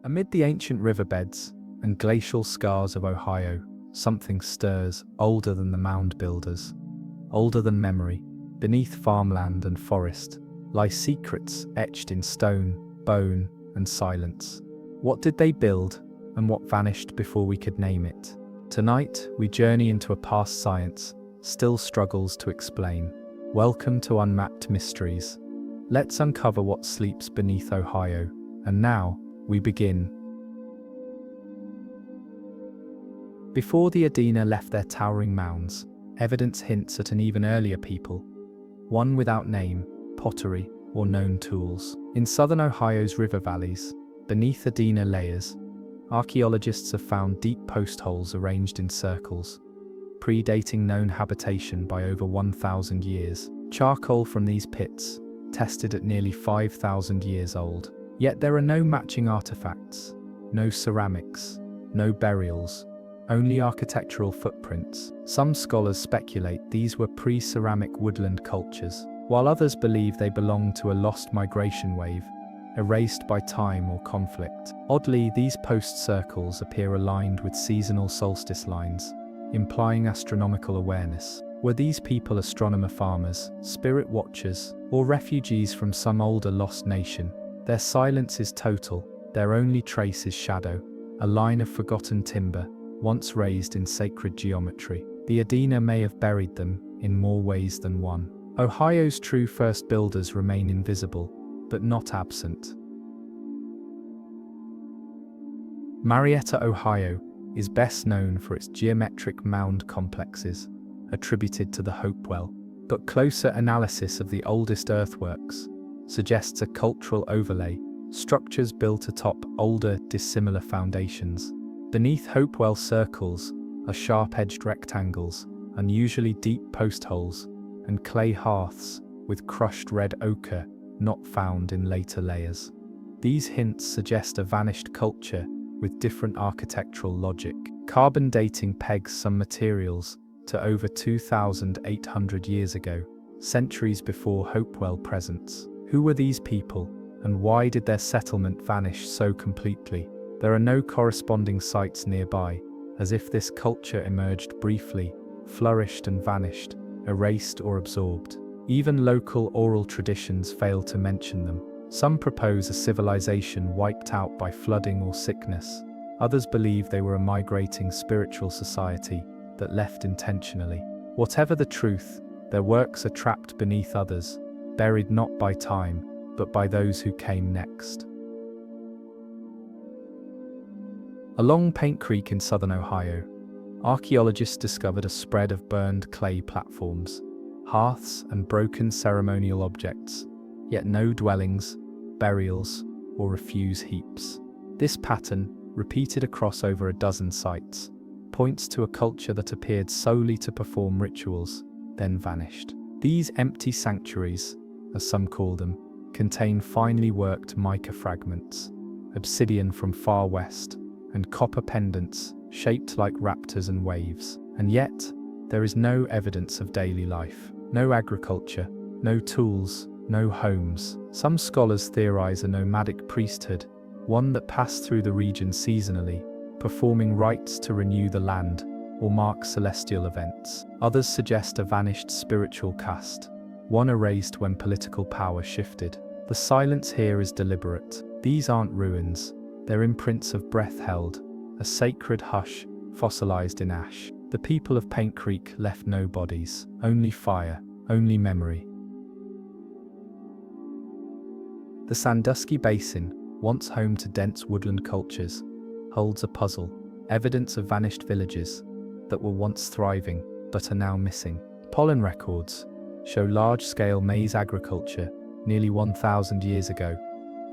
Amid the ancient riverbeds and glacial scars of Ohio, something stirs, older than the mound builders, older than memory. Beneath farmland and forest lie secrets etched in stone, bone, and silence. What did they build, and what vanished before we could name it? Tonight, we journey into a past science still struggles to explain. Welcome to Unmapped Mysteries. Let's uncover what sleeps beneath Ohio. And now, we begin. Before the Adena left their towering mounds, evidence hints at an even earlier people, one without name, pottery, or known tools. In southern Ohio's river valleys, beneath Adena layers, archaeologists have found deep post holes arranged in circles, predating known habitation by over 1,000 years. Charcoal from these pits, tested at nearly 5,000 years old. Yet there are no matching artifacts, no ceramics, no burials, only architectural footprints. Some scholars speculate these were pre-ceramic woodland cultures, while others believe they belong to a lost migration wave, erased by time or conflict. Oddly, these post circles appear aligned with seasonal solstice lines, implying astronomical awareness. Were these people astronomer farmers, spirit watchers, or refugees from some older lost nation? Their silence is total, their only trace is shadow, a line of forgotten timber, once raised in sacred geometry. The Adena may have buried them, in more ways than one. Ohio's true first builders remain invisible, but not absent. Marietta, Ohio, is best known for its geometric mound complexes, attributed to the Hopewell, but closer analysis of the oldest earthworks suggests a cultural overlay, structures built atop older, dissimilar foundations. Beneath Hopewell circles are sharp-edged rectangles, unusually deep post holes, and clay hearths with crushed red ochre not found in later layers. These hints suggest a vanished culture with different architectural logic. Carbon dating pegs some materials to over 2,800 years ago, centuries before Hopewell presence. Who were these people, and why did their settlement vanish so completely? There are no corresponding sites nearby, as if this culture emerged briefly, flourished and vanished, erased or absorbed. Even local oral traditions fail to mention them. Some propose a civilization wiped out by flooding or sickness. Others believe they were a migrating spiritual society that left intentionally. Whatever the truth, their works are trapped beneath others, buried not by time, but by those who came next. Along Paint Creek in southern Ohio, archaeologists discovered a spread of burned clay platforms, hearths, and broken ceremonial objects, yet no dwellings, burials, or refuse heaps. This pattern, repeated across over a dozen sites, points to a culture that appeared solely to perform rituals, then vanished. These empty sanctuaries, as some call them, contain finely worked mica fragments, obsidian from far west, and copper pendants shaped like raptors and waves. And yet, there is no evidence of daily life, no agriculture, no tools, no homes. Some scholars theorize a nomadic priesthood, one that passed through the region seasonally, performing rites to renew the land or mark celestial events. Others suggest a vanished spiritual caste, one erased when political power shifted. The silence here is deliberate. These aren't ruins, they're imprints of breath held, a sacred hush fossilized in ash. The people of Paint Creek left no bodies, only fire, only memory. The Sandusky Basin, once home to dense woodland cultures, holds a puzzle, evidence of vanished villages that were once thriving but are now missing. Pollen records show large-scale maize agriculture nearly 1,000 years ago,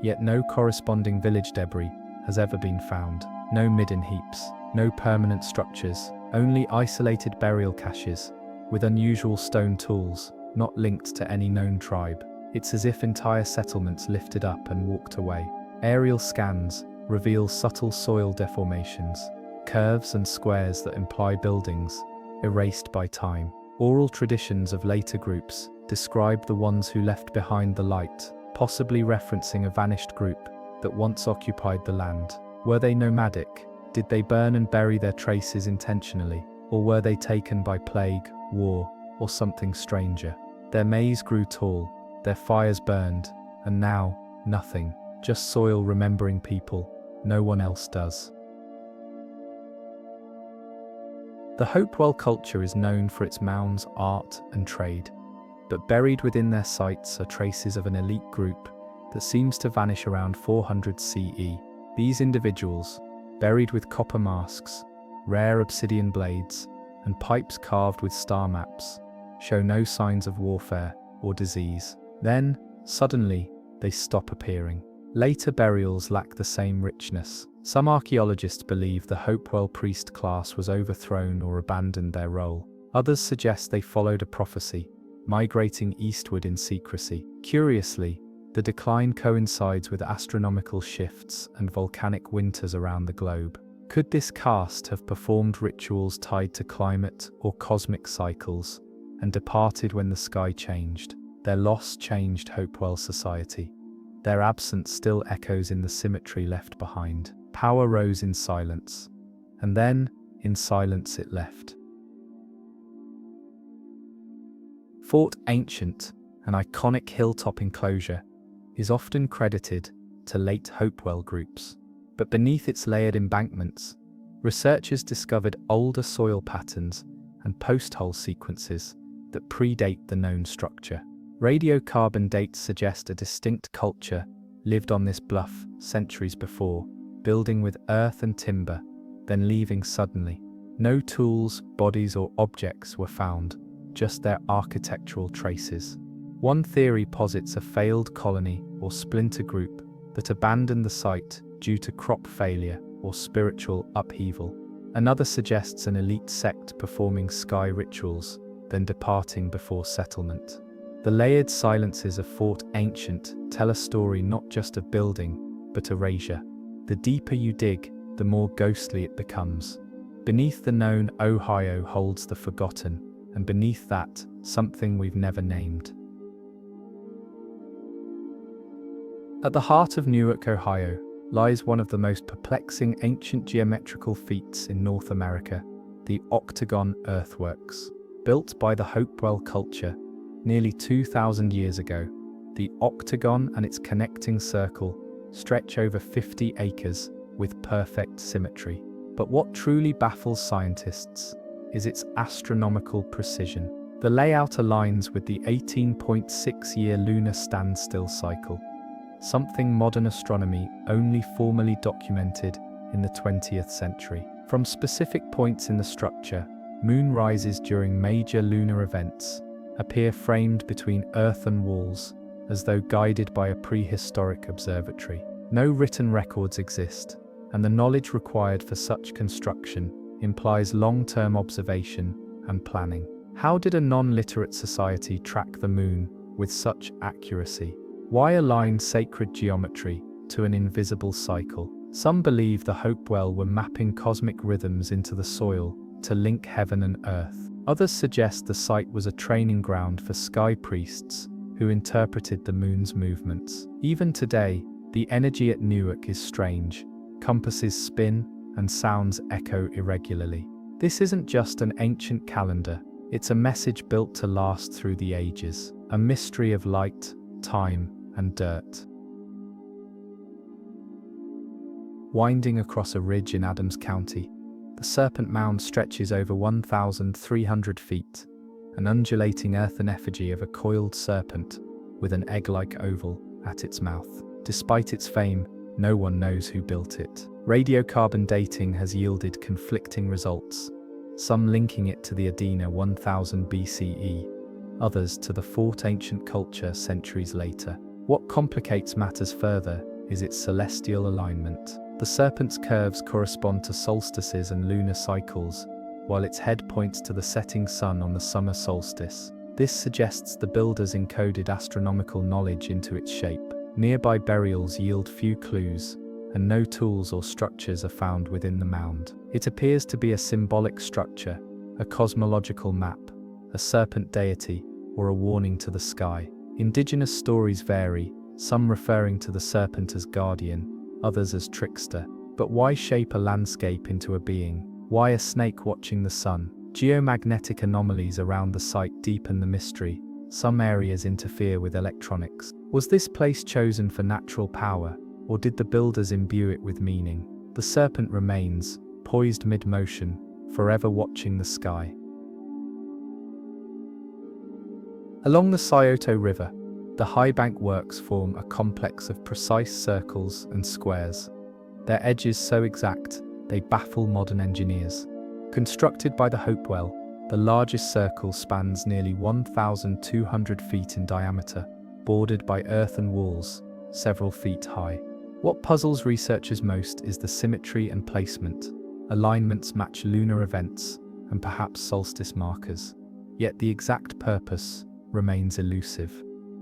yet no corresponding village debris has ever been found. No midden heaps, no permanent structures, only isolated burial caches with unusual stone tools, not linked to any known tribe. It's as if entire settlements lifted up and walked away. Aerial scans reveal subtle soil deformations, curves and squares that imply buildings erased by time. Oral traditions of later groups describe the ones who left behind the light, possibly referencing a vanished group that once occupied the land. Were they nomadic? Did they burn and bury their traces intentionally? Or were they taken by plague, war, or something stranger? Their maize grew tall, their fires burned, and now, nothing. Just soil remembering people. No one else does. The Hopewell culture is known for its mounds, art, and trade. But buried within their sites are traces of an elite group that seems to vanish around 400 CE. These individuals, buried with copper masks, rare obsidian blades, and pipes carved with star maps, show no signs of warfare or disease. Then, suddenly, they stop appearing. Later burials lack the same richness. Some archaeologists believe the Hopewell priest class was overthrown or abandoned their role. Others suggest they followed a prophecy, migrating eastward in secrecy. Curiously, the decline coincides with astronomical shifts and volcanic winters around the globe. Could this caste have performed rituals tied to climate or cosmic cycles and departed when the sky changed? Their loss changed Hopewell society. Their absence still echoes in the symmetry left behind. Power rose in silence, and then, in silence it left. Fort Ancient, an iconic hilltop enclosure, is often credited to late Hopewell groups. But beneath its layered embankments, researchers discovered older soil patterns and post-hole sequences that predate the known structure. Radiocarbon dates suggest a distinct culture lived on this bluff centuries before, building with earth and timber, then leaving suddenly. No tools, bodies, or objects were found, just their architectural traces. One theory posits a failed colony or splinter group that abandoned the site due to crop failure or spiritual upheaval. Another suggests an elite sect performing sky rituals, then departing before settlement. The layered silences of Fort Ancient tell a story not just of building, but erasure. The deeper you dig, the more ghostly it becomes. Beneath the known, Ohio holds the forgotten, and beneath that, something we've never named. At the heart of Newark, Ohio, lies one of the most perplexing ancient geometrical feats in North America, the octagon earthworks. Built by the Hopewell culture nearly 2,000 years ago, the octagon and its connecting circle stretch over 50 acres with perfect symmetry. But what truly baffles scientists is its astronomical precision. The layout aligns with the 18.6-year lunar standstill cycle, something modern astronomy only formally documented in the 20th century. From specific points in the structure, moon rises during major lunar events appear framed between earthen walls, as though guided by a prehistoric observatory. No written records exist, and the knowledge required for such construction implies long-term observation and planning. How did a non-literate society track the moon with such accuracy? Why align sacred geometry to an invisible cycle? Some believe the Hopewell were mapping cosmic rhythms into the soil to link heaven and earth. Others suggest the site was a training ground for sky priests who interpreted the moon's movements. Even today, the energy at Newark is strange. Compasses spin and sounds echo irregularly. This isn't just an ancient calendar, it's a message built to last through the ages, a mystery of light, time, and dirt. Winding across a ridge in Adams County, the Serpent Mound stretches over 1,300 feet, an undulating earthen effigy of a coiled serpent with an egg-like oval at its mouth. Despite its fame, no one knows who built it. Radiocarbon dating has yielded conflicting results, some linking it to the Adena 1000 BCE, others to the Fort Ancient culture centuries later. What complicates matters further is its celestial alignment. The serpent's curves correspond to solstices and lunar cycles, while its head points to the setting sun on the summer solstice. This suggests the builders encoded astronomical knowledge into its shape. Nearby burials yield few clues, and no tools or structures are found within the mound. It appears to be a symbolic structure, a cosmological map, a serpent deity, or a warning to the sky. Indigenous stories vary. some referring to the serpent as guardian, others as trickster. But why shape a landscape into a being? Why a snake watching the sun? Geomagnetic anomalies around the site deepen the mystery. Some areas interfere with electronics. Was this place chosen for natural power, or did the builders imbue it with meaning? The serpent remains, poised mid-motion, forever watching the sky. Along the Scioto River, the high bank works form a complex of precise circles and squares. Their edges so exact, they baffle modern engineers. Constructed by the Hopewell, the largest circle spans nearly 1,200 feet in diameter, bordered by earthen walls, several feet high. What puzzles researchers most is the symmetry and placement. Alignments match lunar events, and perhaps solstice markers. Yet the exact purpose remains elusive.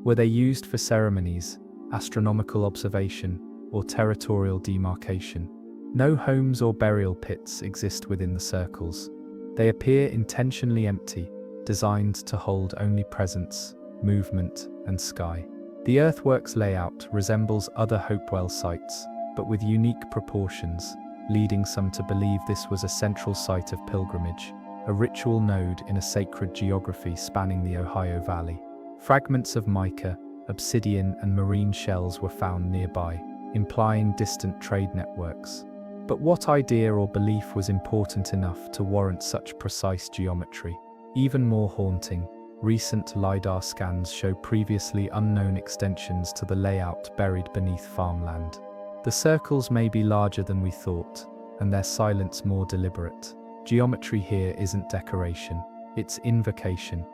Were they used for ceremonies, astronomical observation, or territorial demarcation? No homes or burial pits exist within the circles. They appear intentionally empty, designed to hold only presence, movement, and sky. The Earthworks layout resembles other Hopewell sites, but with unique proportions, leading some to believe this was a central site of pilgrimage, a ritual node in a sacred geography spanning the Ohio Valley. Fragments of mica, obsidian, and marine shells were found nearby, implying distant trade networks. But what idea or belief was important enough to warrant such precise geometry? Even more haunting, recent LiDAR scans show previously unknown extensions to the layout buried beneath farmland. The circles may be larger than we thought, and their silence more deliberate. Geometry here isn't decoration, it's invocation.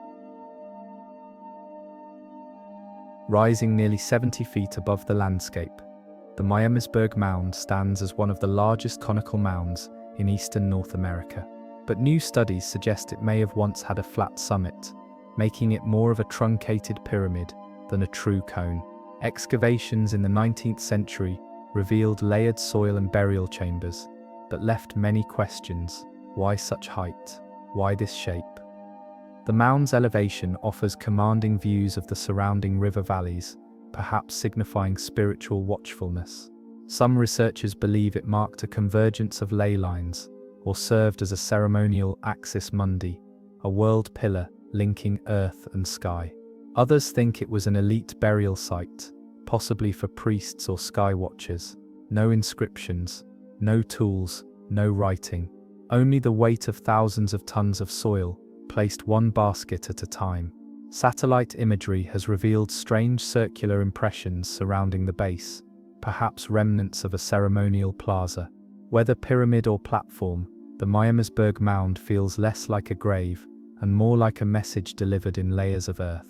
Rising nearly 70 feet above the landscape, the Miamisburg Mound stands as one of the largest conical mounds in eastern North America. But new studies suggest it may have once had a flat summit, making it more of a truncated pyramid than a true cone. Excavations in the 19th century revealed layered soil and burial chambers, but left many questions. Why such height? Why this shape? The mound's elevation offers commanding views of the surrounding river valleys, perhaps signifying spiritual watchfulness. Some researchers believe it marked a convergence of ley lines, or served as a ceremonial axis mundi, a world pillar linking earth and sky. Others think it was an elite burial site, possibly for priests or sky watchers. No inscriptions, no tools, no writing, only the weight of thousands of tons of soil, placed one basket at a time. Satellite imagery has revealed strange circular impressions surrounding the base, perhaps remnants of a ceremonial plaza. Whether pyramid or platform, the Miamisburg Mound feels less like a grave and more like a message delivered in layers of earth.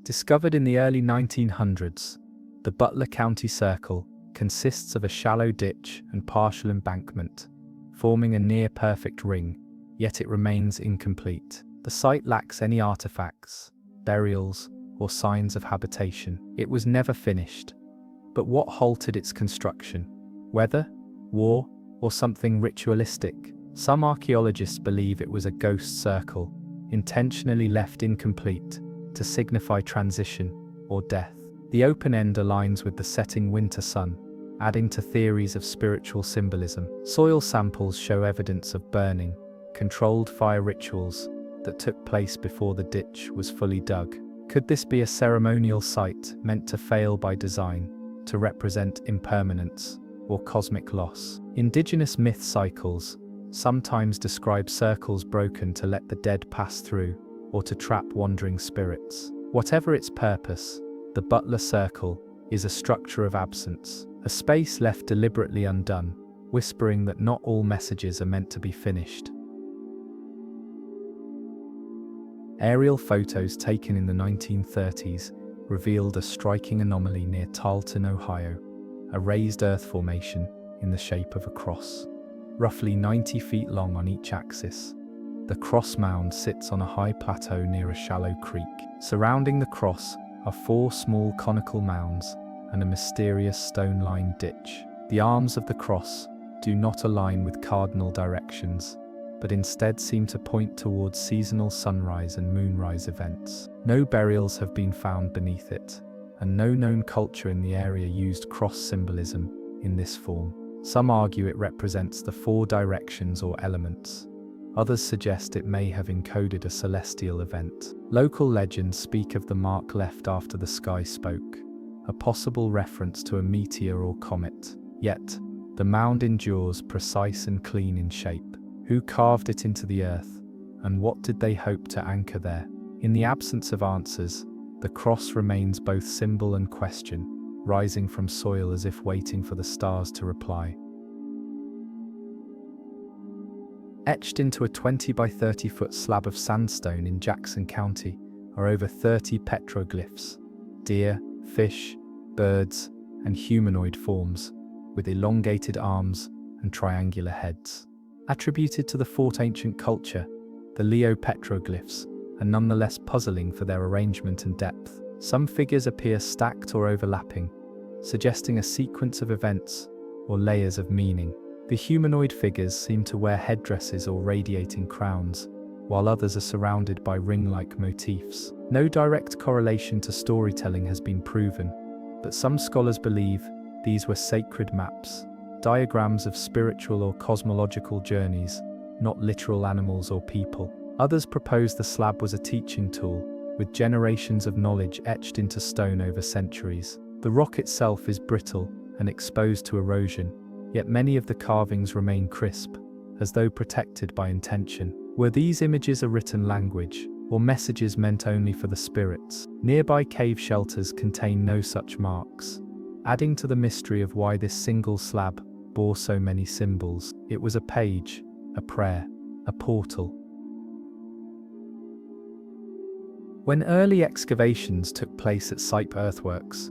Discovered in the early 1900s, the Butler County Circle consists of a shallow ditch and partial embankment, forming a near-perfect ring, yet it remains incomplete. The site lacks any artifacts, burials, or signs of habitation. It was never finished. But what halted its construction? Weather, war, or something ritualistic? Some archaeologists believe it was a ghost circle, intentionally left incomplete to signify transition or death. The open end aligns with the setting winter sun, adding to theories of spiritual symbolism. Soil samples show evidence of burning, controlled fire rituals that took place before the ditch was fully dug. Could this be a ceremonial site meant to fail by design, to represent impermanence or cosmic loss? Indigenous myth cycles sometimes describe circles broken to let the dead pass through or to trap wandering spirits. Whatever its purpose, the Butler Circle is a structure of absence, a space left deliberately undone, whispering that not all messages are meant to be finished. Aerial photos taken in the 1930s revealed a striking anomaly near Tarleton, Ohio, a raised earth formation in the shape of a cross. Roughly 90 feet long on each axis, the cross mound sits on a high plateau near a shallow creek. Surrounding the cross are 4 small conical mounds and a mysterious stone-lined ditch. The arms of the cross do not align with cardinal directions, but instead seem to point towards seasonal sunrise and moonrise events. No burials have been found beneath it, and no known culture in the area used cross symbolism in this form. Some argue it represents the four directions or elements. Others suggest it may have encoded a celestial event. Local legends speak of the mark left after the sky spoke, a possible reference to a meteor or comet. Yet, the mound endures precise and clean in shape. Who carved it into the earth, and what did they hope to anchor there? In the absence of answers, the cross remains both symbol and question, rising from soil as if waiting for the stars to reply. Etched into a 20 by 30 foot slab of sandstone in Jackson County are over 30 petroglyphs, deer, fish, birds, and humanoid forms, with elongated arms and triangular heads. Attributed to the Fort Ancient culture, the Leo petroglyphs are nonetheless puzzling for their arrangement and depth. Some figures appear stacked or overlapping, suggesting a sequence of events or layers of meaning. The humanoid figures seem to wear headdresses or radiating crowns, while others are surrounded by ring-like motifs. No direct correlation to storytelling has been proven, but some scholars believe these were sacred maps, diagrams of spiritual or cosmological journeys, not literal animals or people. Others propose the slab was a teaching tool, with generations of knowledge etched into stone over centuries. The rock itself is brittle and exposed to erosion, yet many of the carvings remain crisp, as though protected by intention. Were these images a written language, or messages meant only for the spirits? Nearby cave shelters contain no such marks, adding to the mystery of why this single slab bore so many symbols. It was a page, a prayer, a portal. When early excavations took place at site Earthworks,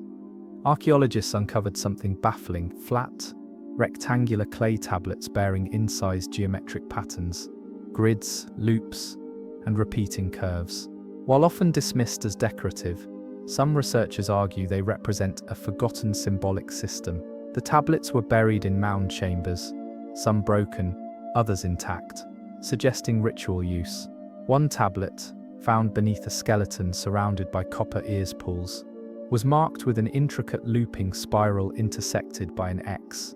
archaeologists uncovered something baffling: flat, rectangular clay tablets bearing incised geometric patterns, grids, loops, and repeating curves. While often dismissed as decorative, some researchers argue they represent a forgotten symbolic system. The tablets were buried in mound chambers, some broken, others intact, suggesting ritual use. One tablet, found beneath a skeleton surrounded by copper ears pools, was marked with an intricate looping spiral intersected by an X.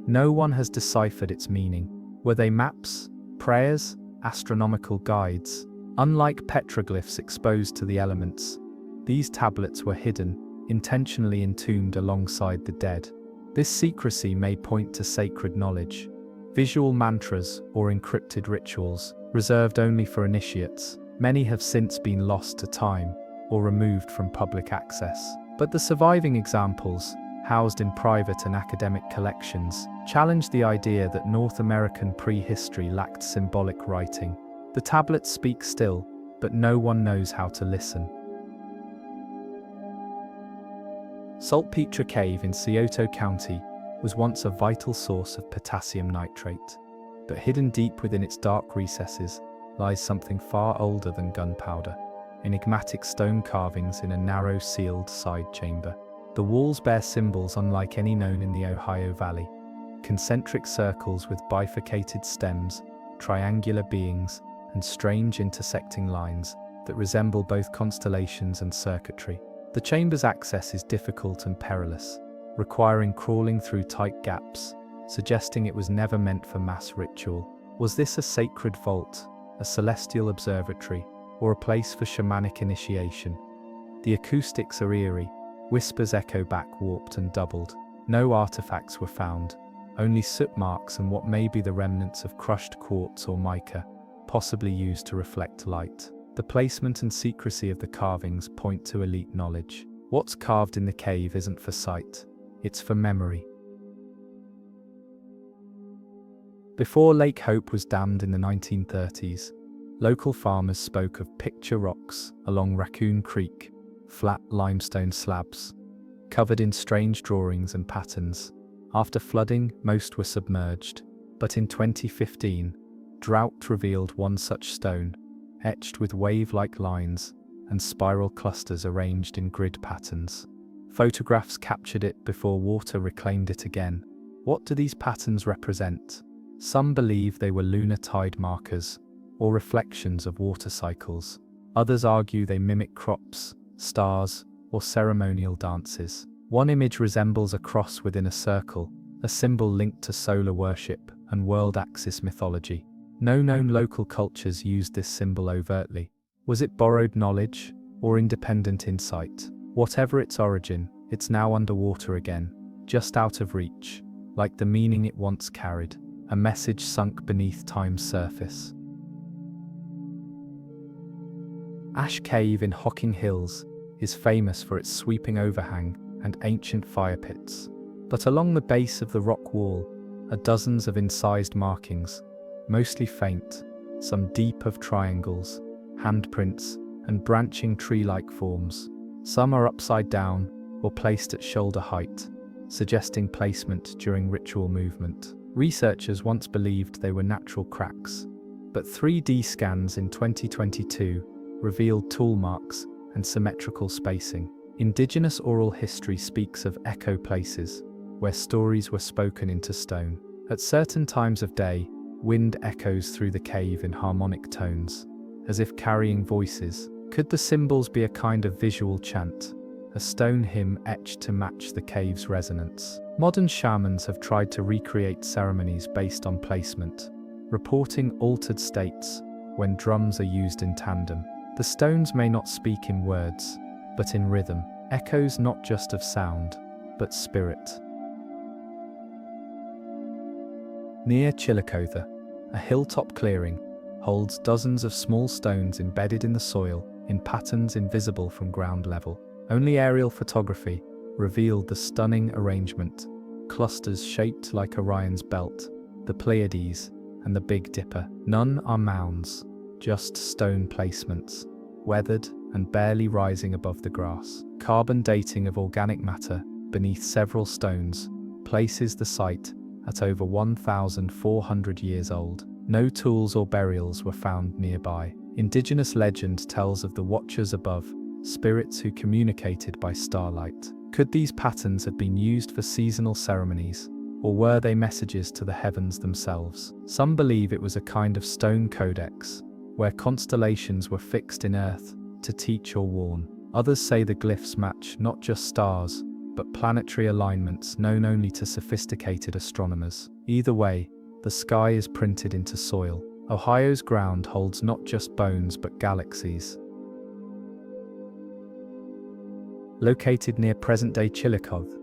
No one has deciphered its meaning. Were they maps, prayers, astronomical guides? Unlike petroglyphs exposed to the elements, these tablets were hidden, intentionally entombed alongside the dead. This secrecy may point to sacred knowledge, visual mantras or encrypted rituals, reserved only for initiates. Many have since been lost to time or removed from public access. But the surviving examples, housed in private and academic collections, challenge the idea that North American prehistory lacked symbolic writing. The tablets speak still, but no one knows how to listen. Saltpeter Cave in Scioto County was once a vital source of potassium nitrate, but hidden deep within its dark recesses lies something far older than gunpowder: enigmatic stone carvings in a narrow sealed side chamber. The walls bear symbols unlike any known in the Ohio Valley: concentric circles with bifurcated stems, triangular beings, and strange intersecting lines that resemble both constellations and circuitry. The chamber's access is difficult and perilous, requiring crawling through tight gaps, suggesting it was never meant for mass ritual. Was this a sacred vault, a celestial observatory, or a place for shamanic initiation? The acoustics are eerie. Whispers echo back, warped and doubled. No artifacts were found, only soot marks and what may be the remnants of crushed quartz or mica, possibly used to reflect light. The placement and secrecy of the carvings point to elite knowledge. What's carved in the cave isn't for sight, it's for memory. Before Lake Hope was dammed in the 1930s, local farmers spoke of picture rocks along Raccoon Creek, flat limestone slabs, covered in strange drawings and patterns. After flooding, most were submerged, but in 2015, drought revealed one such stone, etched with wave-like lines and spiral clusters arranged in grid patterns. Photographs captured it before water reclaimed it again. What do these patterns represent? Some believe they were lunar tide markers or reflections of water cycles. Others argue they mimic crops, stars, or ceremonial dances. One image resembles a cross within a circle, a symbol linked to solar worship and world axis mythology. No known local cultures used this symbol overtly. Was it borrowed knowledge or independent insight? Whatever its origin, it's now underwater again, just out of reach, like the meaning it once carried, a message sunk beneath time's surface. Ash Cave in Hocking Hills is famous for its sweeping overhang and ancient fire pits. But along the base of the rock wall are dozens of incised markings, mostly faint, some deep of triangles, handprints, and branching tree-like forms. Some are upside down or placed at shoulder height, suggesting placement during ritual movement. Researchers once believed they were natural cracks, but 3D scans in 2022 revealed tool marks and symmetrical spacing. Indigenous oral history speaks of echo places, where stories were spoken into stone. At certain times of day, wind echoes through the cave in harmonic tones, as if carrying voices. Could the symbols be a kind of visual chant, a stone hymn etched to match the cave's resonance? Modern shamans have tried to recreate ceremonies based on placement, reporting altered states when drums are used in tandem. The stones may not speak in words, but in rhythm, echoes not just of sound, but spirit. Near Chillicothe, a hilltop clearing holds dozens of small stones embedded in the soil in patterns invisible from ground level. Only aerial photography revealed the stunning arrangement, clusters shaped like Orion's belt, the Pleiades, and the Big Dipper. None are mounds, just stone placements, weathered and barely rising above the grass. Carbon dating of organic matter beneath several stones places the site at over 1,400 years old. No tools or burials were found nearby. Indigenous legend tells of the watchers above, spirits who communicated by starlight. Could these patterns have been used for seasonal ceremonies, or were they messages to the heavens themselves? Some believe it was a kind of stone codex, where constellations were fixed in earth to teach or warn. Others say the glyphs match not just stars, but planetary alignments known only to sophisticated astronomers. Either way, the sky is printed into soil. Ohio's ground holds not just bones but galaxies. Located near present-day Chillicothe,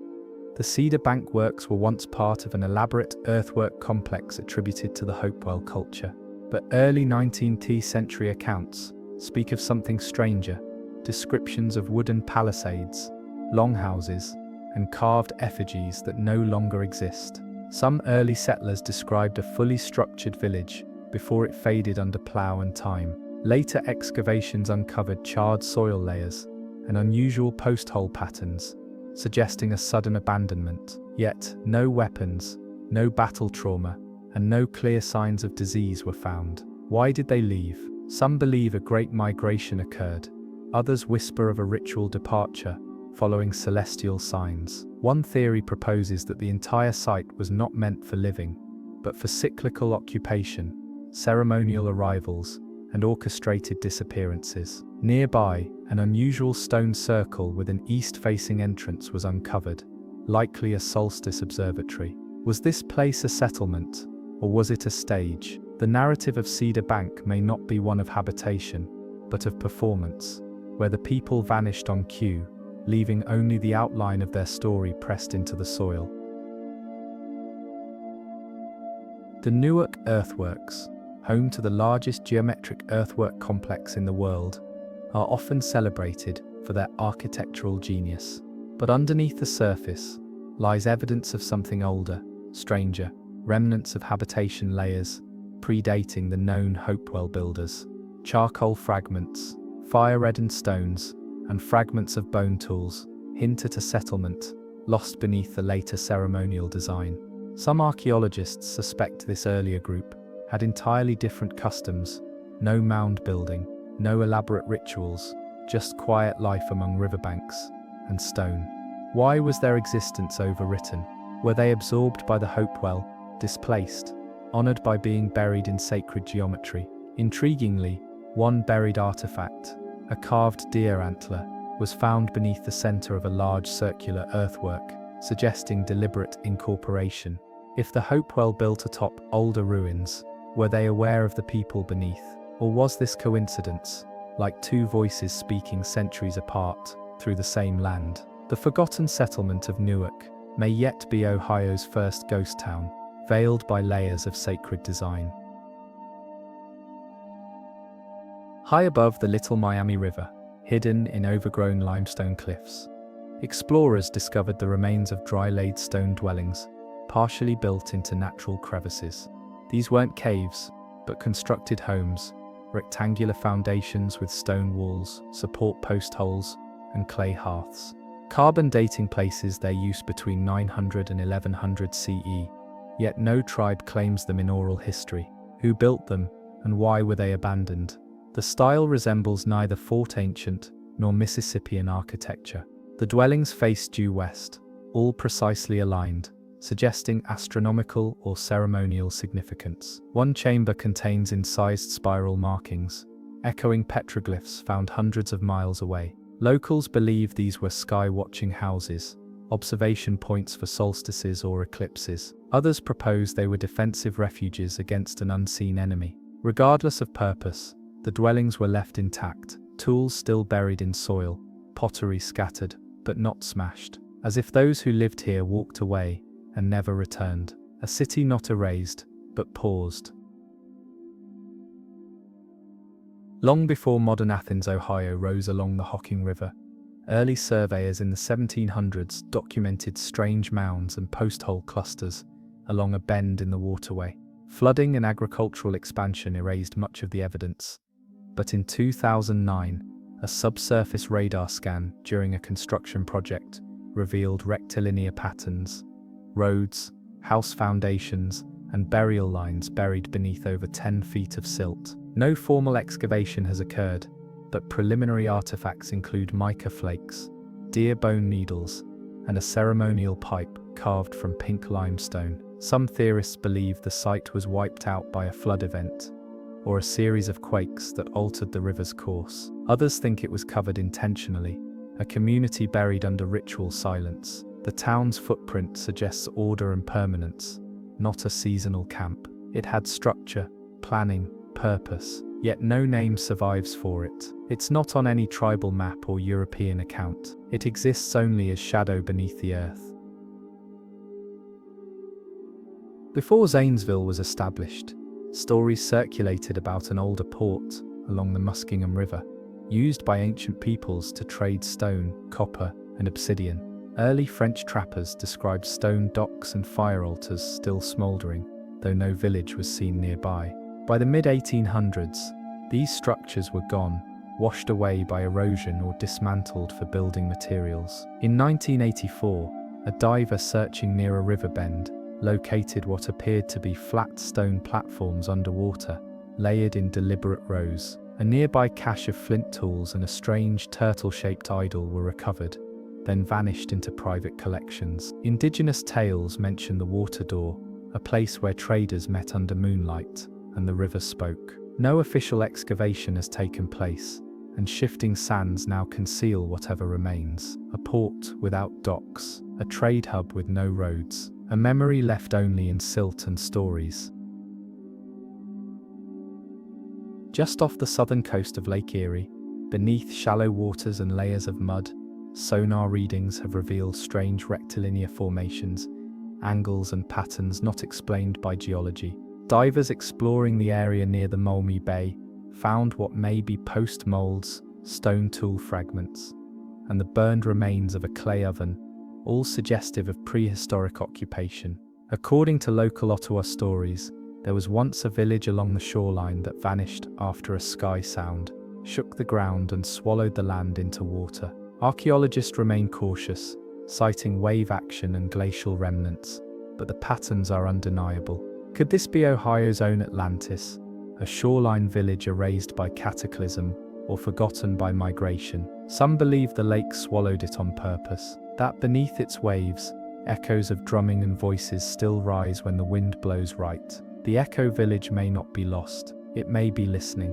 the Cedar Bank works were once part of an elaborate earthwork complex attributed to the Hopewell culture. But early 19th century accounts speak of something stranger, descriptions of wooden palisades, longhouses, and carved effigies that no longer exist. Some early settlers described a fully structured village before it faded under plough and time. Later excavations uncovered charred soil layers and unusual post-hole patterns, suggesting a sudden abandonment. Yet, no weapons, no battle trauma, and no clear signs of disease were found. Why did they leave? Some believe a great migration occurred. Others whisper of a ritual departure, following celestial signs. One theory proposes that the entire site was not meant for living, but for cyclical occupation, ceremonial arrivals, and orchestrated disappearances. Nearby, an unusual stone circle with an east-facing entrance was uncovered, likely a solstice observatory. Was this place a settlement, or was it a stage? The narrative of Cedar Bank may not be one of habitation, but of performance, where the people vanished on cue, leaving only the outline of their story pressed into the soil. The Newark Earthworks, home to the largest geometric earthwork complex in the world, are often celebrated for their architectural genius. But underneath the surface lies evidence of something older, stranger, remnants of habitation layers predating the known Hopewell builders. Charcoal fragments, fire-reddened stones, and fragments of bone tools hint at a settlement lost beneath the later ceremonial design. Some archaeologists suspect this earlier group had entirely different customs, no mound building, no elaborate rituals, just quiet life among riverbanks and stone. Why was their existence overwritten? Were they absorbed by the Hopewell, displaced, honored by being buried in sacred geometry. Intriguingly, one buried artifact, a carved deer antler, was found beneath the center of a large circular earthwork, suggesting deliberate incorporation. If the Hopewell built atop older ruins, were they aware of the people beneath? Or was this coincidence, like two voices speaking centuries apart, through the same land? The forgotten settlement of Newark may yet be Ohio's first ghost town, veiled by layers of sacred design. High above the Little Miami River, hidden in overgrown limestone cliffs, explorers discovered the remains of dry-laid stone dwellings, partially built into natural crevices. These weren't caves, but constructed homes, rectangular foundations with stone walls, support post holes, and clay hearths. Carbon dating places their use between 900 and 1100 CE, yet no tribe claims them in oral history. Who built them, and why were they abandoned? The style resembles neither Fort Ancient nor Mississippian architecture. The dwellings face due west, all precisely aligned, suggesting astronomical or ceremonial significance. One chamber contains incised spiral markings, echoing petroglyphs found hundreds of miles away. Locals believe these were sky-watching houses, observation points for solstices or eclipses. Others propose they were defensive refuges against an unseen enemy. Regardless of purpose, the dwellings were left intact, tools still buried in soil, pottery scattered, but not smashed, as if those who lived here walked away and never returned. A city not erased, but paused. Long before modern Athens, Ohio rose along the Hocking River, early surveyors in the 1700s documented strange mounds and post-hole clusters along a bend in the waterway. Flooding and agricultural expansion erased much of the evidence, but in 2009, a subsurface radar scan during a construction project revealed rectilinear patterns, roads, house foundations, and burial lines buried beneath over 10 feet of silt. No formal excavation has occurred, but preliminary artifacts include mica flakes, deer bone needles, and a ceremonial pipe carved from pink limestone. Some theorists believe the site was wiped out by a flood event, or a series of quakes that altered the river's course. Others think it was covered intentionally, a community buried under ritual silence. The town's footprint suggests order and permanence, not a seasonal camp. It had structure, planning, purpose, yet no name survives for it. It's not on any tribal map or European account. It exists only as shadow beneath the earth. Before Zanesville was established, stories circulated about an older port along the Muskingum River, used by ancient peoples to trade stone, copper, and obsidian. Early French trappers described stone docks and fire altars still smouldering, though no village was seen nearby. By the mid-1800s, these structures were gone, washed away by erosion or dismantled for building materials. In 1984, a diver searching near a river bend located what appeared to be flat stone platforms underwater, layered in deliberate rows. A nearby cache of flint tools and a strange turtle-shaped idol were recovered, then vanished into private collections. Indigenous tales mention the water door, a place where traders met under moonlight, and the river spoke. No official excavation has taken place, and shifting sands now conceal whatever remains. A port without docks, a trade hub with no roads, a memory left only in silt and stories. Just off the southern coast of Lake Erie, beneath shallow waters and layers of mud, sonar readings have revealed strange rectilinear formations, angles and patterns not explained by geology. Divers exploring the area near the Mulmy Bay found what may be post-molds, stone tool fragments, and the burned remains of a clay oven, all suggestive of prehistoric occupation. According to local Ottawa stories, there was once a village along the shoreline that vanished after a sky sound shook the ground and swallowed the land into water. Archaeologists remain cautious, citing wave action and glacial remnants, but the patterns are undeniable. Could this be Ohio's own Atlantis, a shoreline village erased by cataclysm or forgotten by migration? Some believe the lake swallowed it on purpose, that beneath its waves, echoes of drumming and voices still rise when the wind blows right. The echo village may not be lost, it may be listening.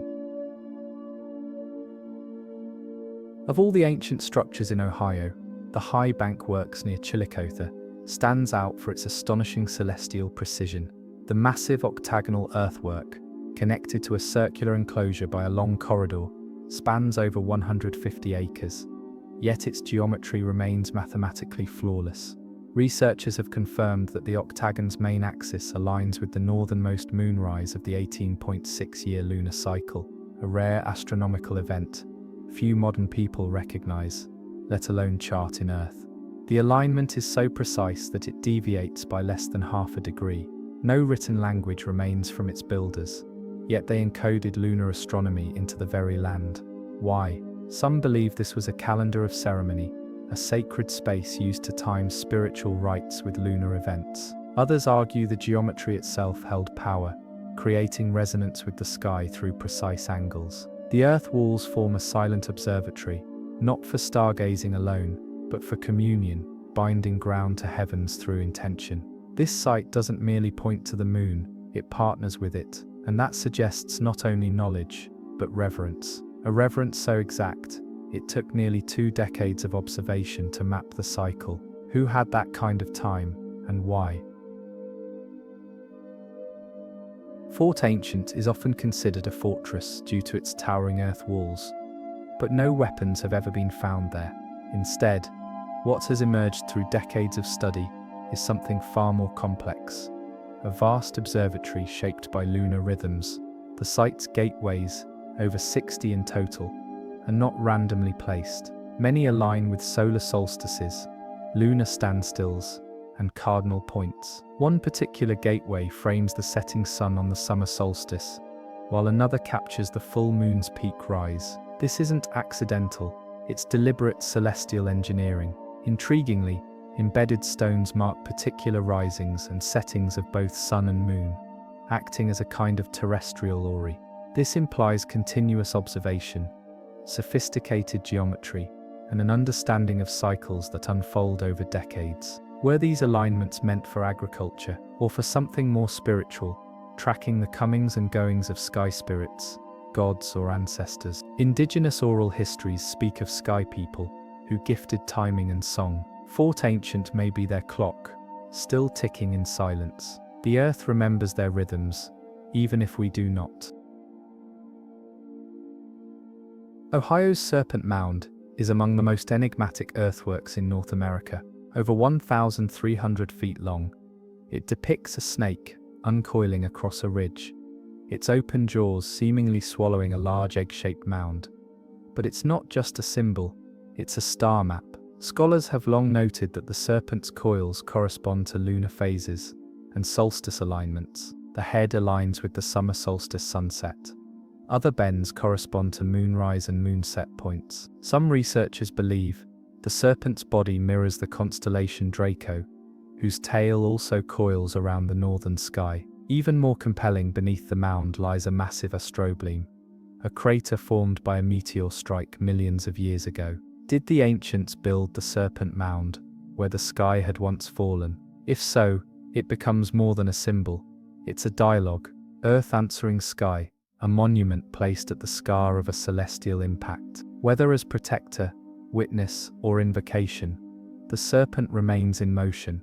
Of all the ancient structures in Ohio, the High Bank Works near Chillicothe stands out for its astonishing celestial precision. The massive octagonal earthwork, connected to a circular enclosure by a long corridor, spans over 150 acres, yet its geometry remains mathematically flawless. Researchers have confirmed that the octagon's main axis aligns with the northernmost moonrise of the 18.6-year lunar cycle, a rare astronomical event few modern people recognize, let alone chart in Earth. The alignment is so precise that it deviates by less than half a degree. No written language remains from its builders, yet they encoded lunar astronomy into the very land. Why? Some believe this was a calendar of ceremony, a sacred space used to time spiritual rites with lunar events. Others argue the geometry itself held power, creating resonance with the sky through precise angles. The Earth walls form a silent observatory, not for stargazing alone, but for communion, binding ground to heavens through intention. This site doesn't merely point to the moon, it partners with it, and that suggests not only knowledge, but reverence. A reverence so exact, it took nearly 2 decades of observation to map the cycle. Who had that kind of time, and why? Fort Ancient is often considered a fortress due to its towering earth walls, but no weapons have ever been found there. Instead, what has emerged through decades of study is something far more complex. A vast observatory shaped by lunar rhythms. The site's gateways, over 60 in total, are not randomly placed. Many align with solar solstices, lunar standstills, and cardinal points. One particular gateway frames the setting sun on the summer solstice, while another captures the full moon's peak rise. This isn't accidental, it's deliberate celestial engineering. Intriguingly, embedded stones mark particular risings and settings of both sun and moon, acting as a kind of terrestrial orrery. This implies continuous observation, sophisticated geometry, and an understanding of cycles that unfold over decades. Were these alignments meant for agriculture, or for something more spiritual, tracking the comings and goings of sky spirits, gods or ancestors? Indigenous oral histories speak of sky people, who gifted timing and song. Fort Ancient may be their clock, still ticking in silence. The earth remembers their rhythms, even if we do not. Ohio's Serpent Mound is among the most enigmatic earthworks in North America. Over 1,300 feet long, it depicts a snake uncoiling across a ridge, its open jaws seemingly swallowing a large egg-shaped mound. But it's not just a symbol, it's a star map. Scholars have long noted that the serpent's coils correspond to lunar phases and solstice alignments. The head aligns with the summer solstice sunset. Other bends correspond to moonrise and moonset points. Some researchers believe the serpent's body mirrors the constellation Draco, whose tail also coils around the northern sky. Even more compelling, beneath the mound lies a massive astrobleme, a crater formed by a meteor strike millions of years ago. Did the ancients build the Serpent Mound, where the sky had once fallen? If so, it becomes more than a symbol. It's a dialogue, Earth answering sky, a monument placed at the scar of a celestial impact. Whether as protector, witness, or invocation, the serpent remains in motion,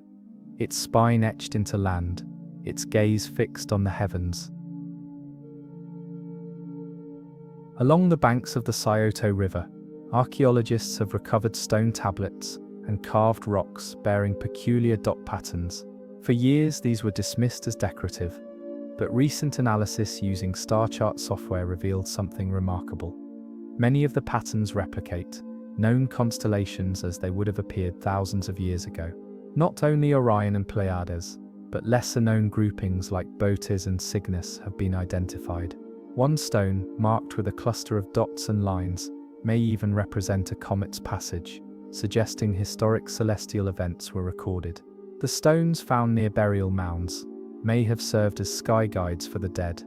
its spine etched into land, its gaze fixed on the heavens. Along the banks of the Scioto River, archaeologists have recovered stone tablets and carved rocks bearing peculiar dot patterns. For years, these were dismissed as decorative, but recent analysis using star chart software revealed something remarkable. Many of the patterns replicate known constellations as they would have appeared thousands of years ago. Not only Orion and Pleiades, but lesser-known groupings like Bootes and Cygnus have been identified. One stone, marked with a cluster of dots and lines, may even represent a comet's passage, suggesting historic celestial events were recorded. The stones found near burial mounds may have served as sky guides for the dead,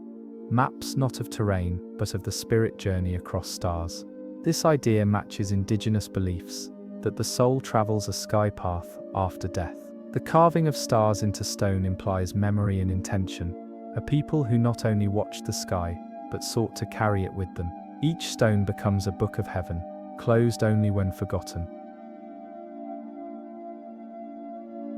maps not of terrain, but of the spirit journey across stars. This idea matches indigenous beliefs that the soul travels a sky path after death. The carving of stars into stone implies memory and intention, a people who not only watched the sky, but sought to carry it with them. Each stone becomes a book of heaven, closed only when forgotten.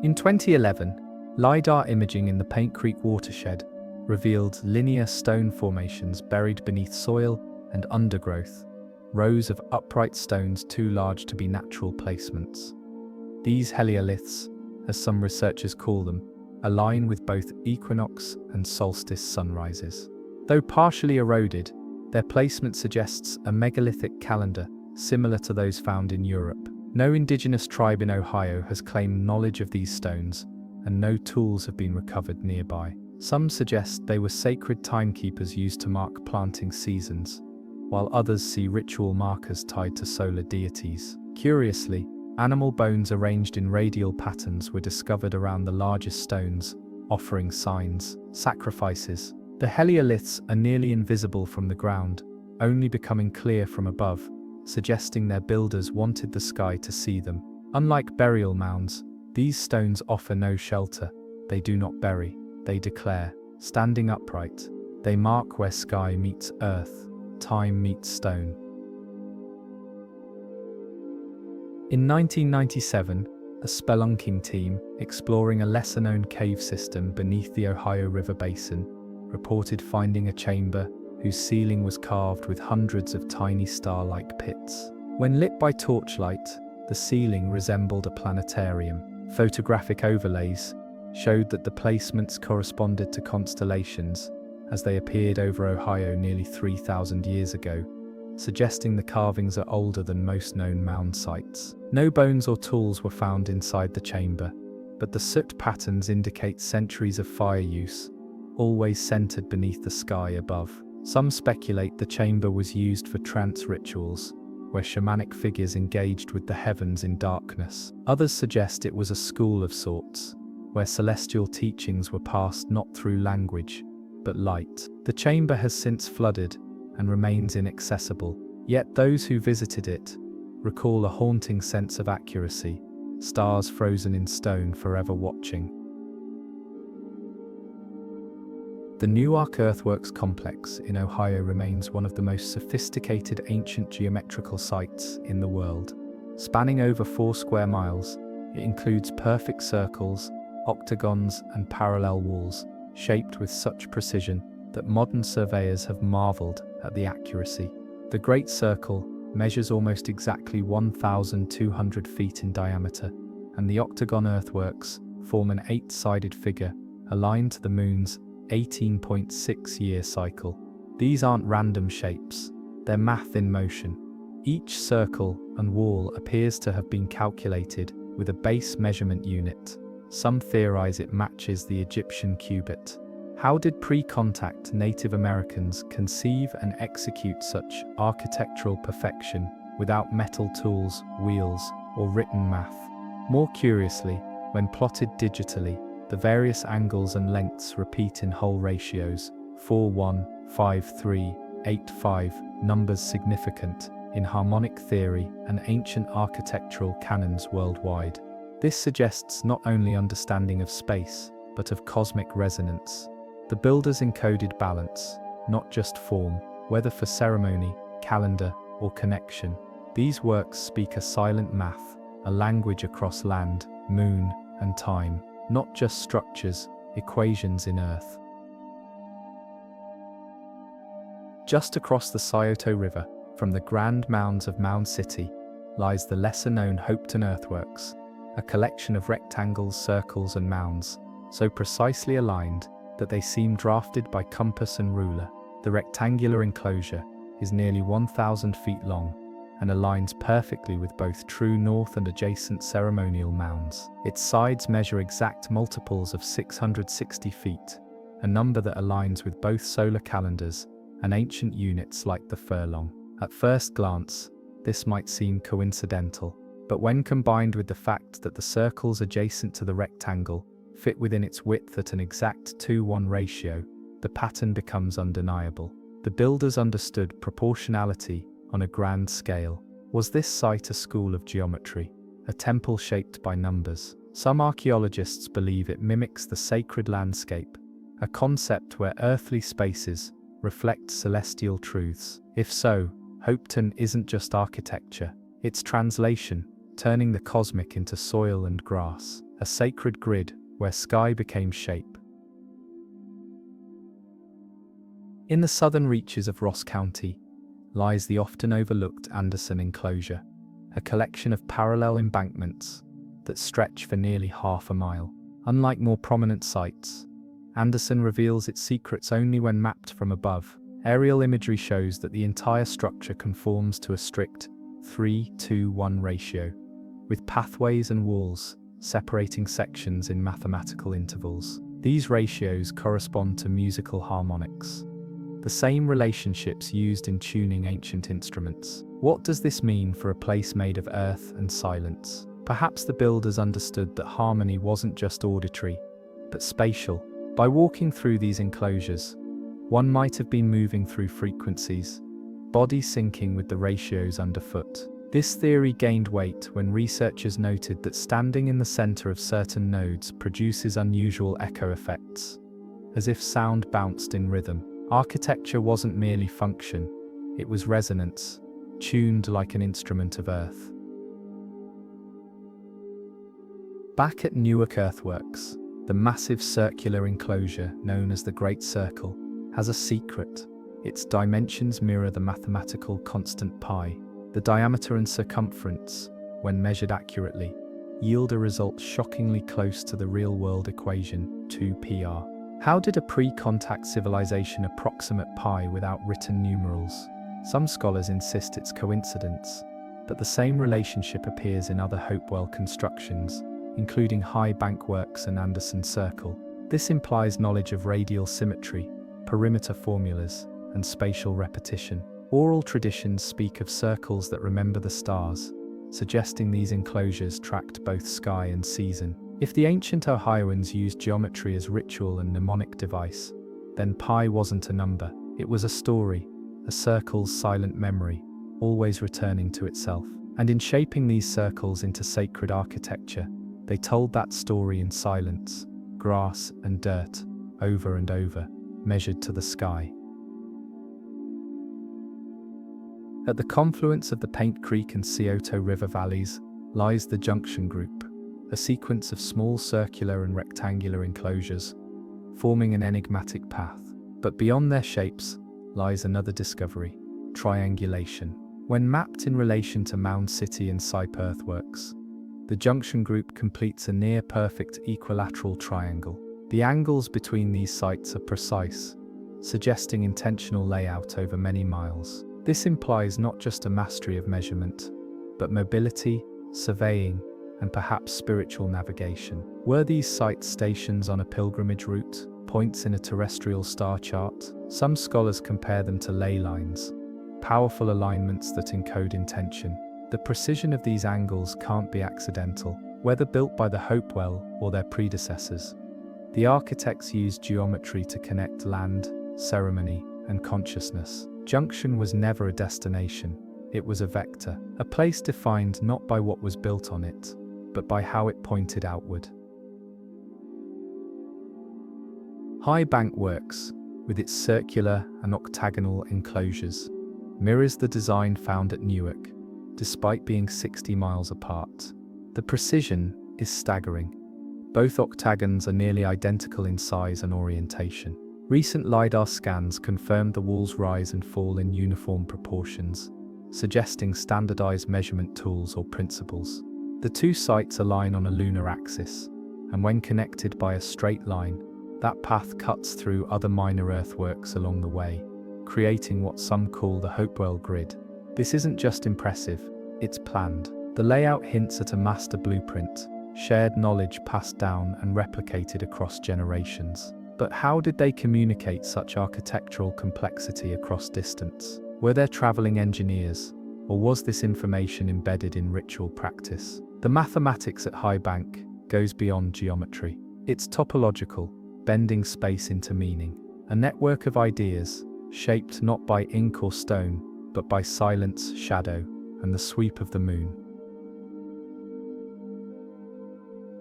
In 2011, LiDAR imaging in the Paint Creek watershed revealed linear stone formations buried beneath soil and undergrowth, rows of upright stones too large to be natural placements. These helioliths, as some researchers call them, align with both equinox and solstice sunrises. Though partially eroded, their placement suggests a megalithic calendar similar to those found in Europe. No indigenous tribe in Ohio has claimed knowledge of these stones, and no tools have been recovered nearby. Some suggest they were sacred timekeepers used to mark planting seasons, while others see ritual markers tied to solar deities. Curiously, animal bones arranged in radial patterns were discovered around the largest stones, offering signs, sacrifices. The helioliths are nearly invisible from the ground, only becoming clear from above, suggesting their builders wanted the sky to see them. Unlike burial mounds, these stones offer no shelter. They do not bury, they declare. Standing upright, they mark where sky meets earth, time meets stone. In 1997, a spelunking team exploring a lesser-known cave system beneath the Ohio River basin reported finding a chamber whose ceiling was carved with hundreds of tiny star-like pits. When lit by torchlight, the ceiling resembled a planetarium. Photographic overlays showed that the placements corresponded to constellations as they appeared over Ohio nearly 3,000 years ago, suggesting the carvings are older than most known mound sites. No bones or tools were found inside the chamber, but the soot patterns indicate centuries of fire use, always centered beneath the sky above. Some speculate the chamber was used for trance rituals, where shamanic figures engaged with the heavens in darkness. Others suggest it was a school of sorts, where celestial teachings were passed not through language, but light. The chamber has since flooded and remains inaccessible, yet those who visited it recall a haunting sense of accuracy, stars frozen in stone forever watching. The Newark Earthworks complex in Ohio remains one of the most sophisticated ancient geometrical sites in the world. Spanning over 4 square miles, it includes perfect circles, octagons, and parallel walls, shaped with such precision that modern surveyors have marveled at the accuracy. The Great Circle measures almost exactly 1,200 feet in diameter, and the octagon earthworks form an 8-sided figure aligned to the moon's 18.6-year cycle. These aren't random shapes, they're math in motion. Each circle and wall appears to have been calculated with a base measurement unit. Some theorize it matches the Egyptian cubit. How did pre-contact Native Americans conceive and execute such architectural perfection without metal tools, wheels, or written math? More curiously, when plotted digitally, the various angles and lengths repeat in whole ratios, 4:1, 5:3, 8:5, numbers significant in harmonic theory and ancient architectural canons worldwide. This suggests not only understanding of space, but of cosmic resonance. The builders encoded balance, not just form, whether for ceremony, calendar, or connection. These works speak a silent math, a language across land, moon, and time, not just structures, equations in earth. Just across the Scioto River, from the Grand Mounds of Mound City, lies the lesser-known Hopeton Earthworks, a collection of rectangles, circles, and mounds, so precisely aligned that they seem drafted by compass and ruler. The rectangular enclosure is nearly 1,000 feet long and aligns perfectly with both true north and adjacent ceremonial mounds. Its sides measure exact multiples of 660 feet, a number that aligns with both solar calendars and ancient units like the furlong. At first glance, this might seem coincidental, but when combined with the fact that the circles adjacent to the rectangle fit within its width at an exact 2:1 ratio, the pattern becomes undeniable. The builders understood proportionality on a grand scale. Was this site a school of geometry, a temple shaped by numbers? Some archaeologists believe it mimics the sacred landscape, a concept where earthly spaces reflect celestial truths. If so, Hopeton isn't just architecture, it's translation, turning the cosmic into soil and grass, a sacred grid where sky became shape. In the southern reaches of Ross County lies the often overlooked Anderson Enclosure, a collection of parallel embankments that stretch for nearly half a mile. Unlike more prominent sites, Anderson reveals its secrets only when mapped from above. Aerial imagery shows that the entire structure conforms to a strict 3:1 ratio, with pathways and walls separating sections in mathematical intervals. These ratios correspond to musical harmonics, the same relationships used in tuning ancient instruments. What does this mean for a place made of earth and silence? Perhaps the builders understood that harmony wasn't just auditory, but spatial. By walking through these enclosures, one might have been moving through frequencies, body syncing with the ratios underfoot. This theory gained weight when researchers noted that standing in the center of certain nodes produces unusual echo effects, as if sound bounced in rhythm. Architecture wasn't merely function, it was resonance, tuned like an instrument of earth. Back at Newark Earthworks, the massive circular enclosure known as the Great Circle has a secret. Its dimensions mirror the mathematical constant pi. The diameter and circumference, when measured accurately, yield a result shockingly close to the real-world equation 2πr. How did a pre-contact civilization approximate pi without written numerals? Some scholars insist it's coincidence, but the same relationship appears in other Hopewell constructions, including High Bank Works and Anderson Circle. This implies knowledge of radial symmetry, perimeter formulas, and spatial repetition. Oral traditions speak of circles that remember the stars, suggesting these enclosures tracked both sky and season. If the ancient Ohioans used geometry as ritual and mnemonic device, then pi wasn't a number, it was a story, a circle's silent memory, always returning to itself. And in shaping these circles into sacred architecture, they told that story in silence, grass and dirt, over and over, measured to the sky. At the confluence of the Paint Creek and Scioto River valleys lies the Junction Group, a sequence of small circular and rectangular enclosures, forming an enigmatic path. But beyond their shapes lies another discovery: triangulation. When mapped in relation to Mound City and Sipe Earthworks, the Junction Group completes a near-perfect equilateral triangle. The angles between these sites are precise, suggesting intentional layout over many miles. This implies not just a mastery of measurement, but mobility, surveying, and perhaps spiritual navigation. Were these sites stations on a pilgrimage route, points in a terrestrial star chart? Some scholars compare them to ley lines, powerful alignments that encode intention. The precision of these angles can't be accidental, whether built by the Hopewell or their predecessors. The architects used geometry to connect land, ceremony, and consciousness. Junction was never a destination, it was a vector, a place defined not by what was built on it, but by how it pointed outward. High Bank Works, with its circular and octagonal enclosures, mirrors the design found at Newark, despite being 60 miles apart. The precision is staggering. Both octagons are nearly identical in size and orientation. Recent LiDAR scans confirmed the walls rise and fall in uniform proportions, suggesting standardized measurement tools or principles. The two sites align on a lunar axis, and when connected by a straight line, that path cuts through other minor earthworks along the way, creating what some call the Hopewell grid. This isn't just impressive, it's planned. The layout hints at a master blueprint, shared knowledge passed down and replicated across generations. But how did they communicate such architectural complexity across distance? Were there traveling engineers, or was this information embedded in ritual practice? The mathematics at High Bank goes beyond geometry. It's topological, bending space into meaning. A network of ideas, shaped not by ink or stone, but by silence, shadow, and the sweep of the moon.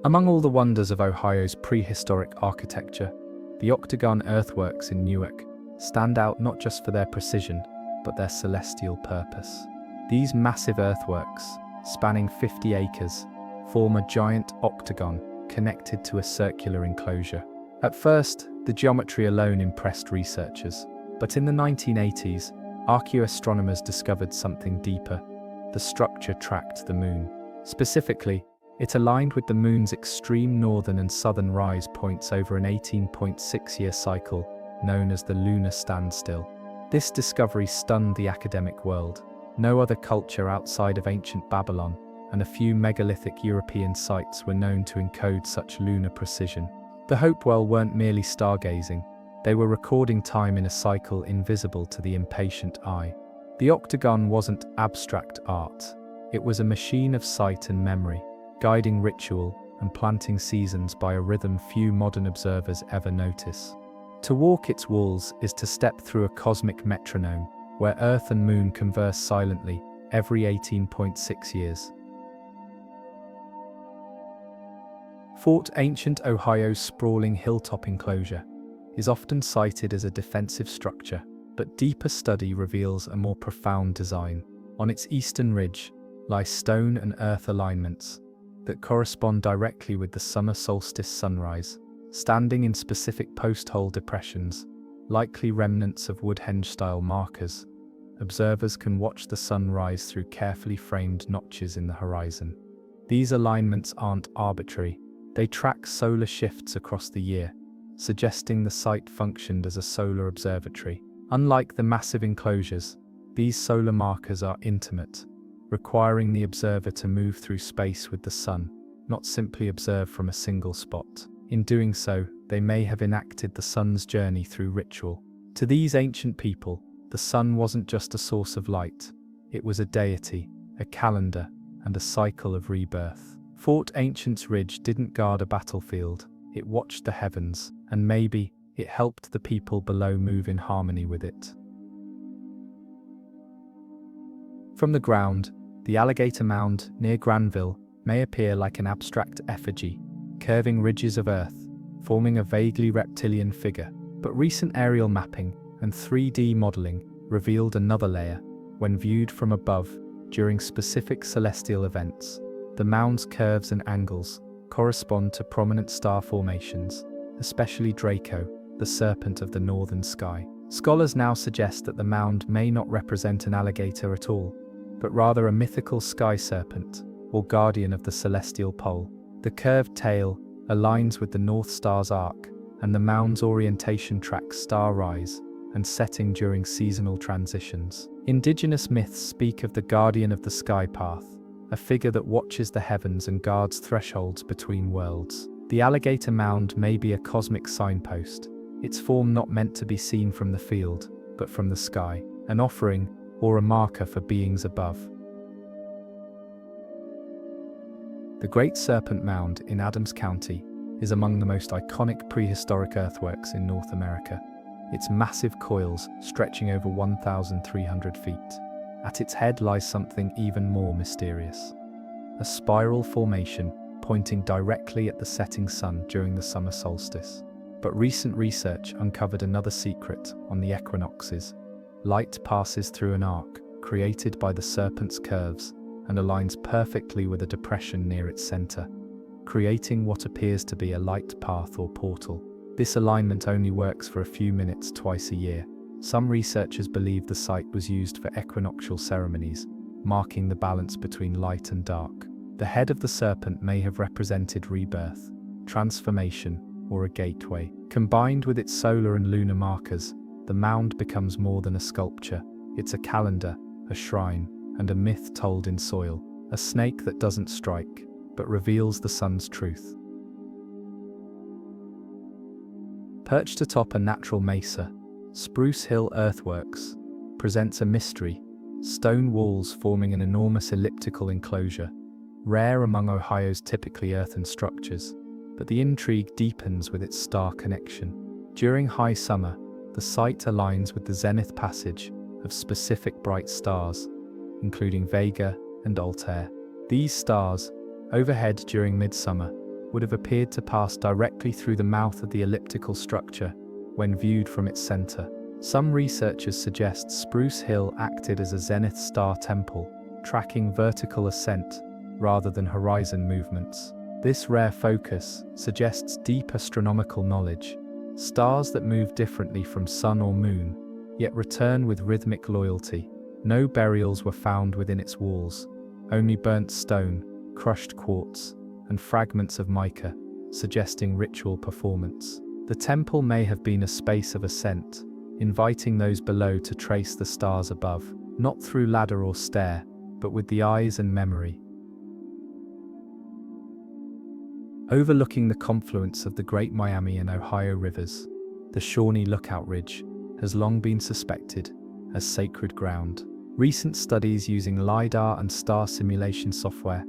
Among all the wonders of Ohio's prehistoric architecture, The octagon earthworks in Newark stand out not just for their precision, but their celestial purpose. These massive earthworks, spanning 50 acres, form a giant octagon connected to a circular enclosure. At first, the geometry alone impressed researchers, but in the 1980s, archaeoastronomers discovered something deeper. The structure tracked the moon. Specifically, it aligned with the moon's extreme northern and southern rise points over an 18.6-year cycle known as the lunar standstill. This discovery stunned the academic world. No other culture outside of ancient Babylon and a few megalithic European sites were known to encode such lunar precision. The Hopewell weren't merely stargazing, they were recording time in a cycle invisible to the impatient eye. The octagon wasn't abstract art, it was a machine of sight and memory, guiding ritual and planting seasons by a rhythm few modern observers ever notice. To walk its walls is to step through a cosmic metronome, where Earth and Moon converse silently every 18.6 years. Fort Ancient Ohio's sprawling hilltop enclosure is often cited as a defensive structure, but deeper study reveals a more profound design. On its eastern ridge lie stone and earth alignments that correspond directly with the summer solstice sunrise, standing in specific post-hole depressions, likely remnants of Woodhenge-style markers. Observers can watch the sun rise through carefully framed notches in the horizon. These alignments aren't arbitrary, they track solar shifts across the year, suggesting the site functioned as a solar observatory. Unlike the massive enclosures, these solar markers are intimate, requiring the observer to move through space with the sun, not simply observe from a single spot. In doing so, they may have enacted the sun's journey through ritual. To these ancient people, the sun wasn't just a source of light, it was a deity, a calendar, and a cycle of rebirth. Fort Ancient's ridge didn't guard a battlefield, it watched the heavens, and maybe it helped the people below move in harmony with it. From the ground, the Alligator Mound near Granville may appear like an abstract effigy, curving ridges of earth, forming a vaguely reptilian figure. But recent aerial mapping and 3D modeling revealed another layer. When viewed from above during specific celestial events, the mound's curves and angles correspond to prominent star formations, especially Draco, the serpent of the northern sky. Scholars now suggest that the mound may not represent an alligator at all, but rather a mythical sky serpent, or guardian of the celestial pole. The curved tail aligns with the North Star's arc, and the mound's orientation tracks star rise and setting during seasonal transitions. Indigenous myths speak of the guardian of the sky path, a figure that watches the heavens and guards thresholds between worlds. The Alligator Mound may be a cosmic signpost, its form not meant to be seen from the field, but from the sky, an offering or a marker for beings above. The Great Serpent Mound in Adams County is among the most iconic prehistoric earthworks in North America, its massive coils stretching over 1,300 feet. At its head lies something even more mysterious, a spiral formation pointing directly at the setting sun during the summer solstice. But recent research uncovered another secret on the equinoxes. Light passes through an arc created by the serpent's curves and aligns perfectly with a depression near its center, creating what appears to be a light path or portal. This alignment only works for a few minutes twice a year. Some researchers believe the site was used for equinoctial ceremonies, marking the balance between light and dark. The head of the serpent may have represented rebirth, transformation, or a gateway. Combined with its solar and lunar markers, the mound becomes more than a sculpture. It's a calendar, a shrine, and a myth told in soil, a snake that doesn't strike, but reveals the sun's truth. Perched atop a natural mesa, Spruce Hill Earthworks presents a mystery, stone walls forming an enormous elliptical enclosure, rare among Ohio's typically earthen structures, but the intrigue deepens with its star connection. During high summer, the site aligns with the zenith passage of specific bright stars, including Vega and Altair. These stars, overhead during midsummer, would have appeared to pass directly through the mouth of the elliptical structure when viewed from its center. Some researchers suggest Spruce Hill acted as a zenith star temple, tracking vertical ascent rather than horizon movements. This rare focus suggests deep astronomical knowledge, stars that move differently from sun or moon, yet return with rhythmic loyalty. No burials were found within its walls, only burnt stone, crushed quartz, and fragments of mica, suggesting ritual performance. The temple may have been a space of ascent, inviting those below to trace the stars above, not through ladder or stair, but with the eyes and memory. Overlooking the confluence of the Great Miami and Ohio rivers, the Shawnee Lookout Ridge has long been suspected as sacred ground. Recent studies using LiDAR and star simulation software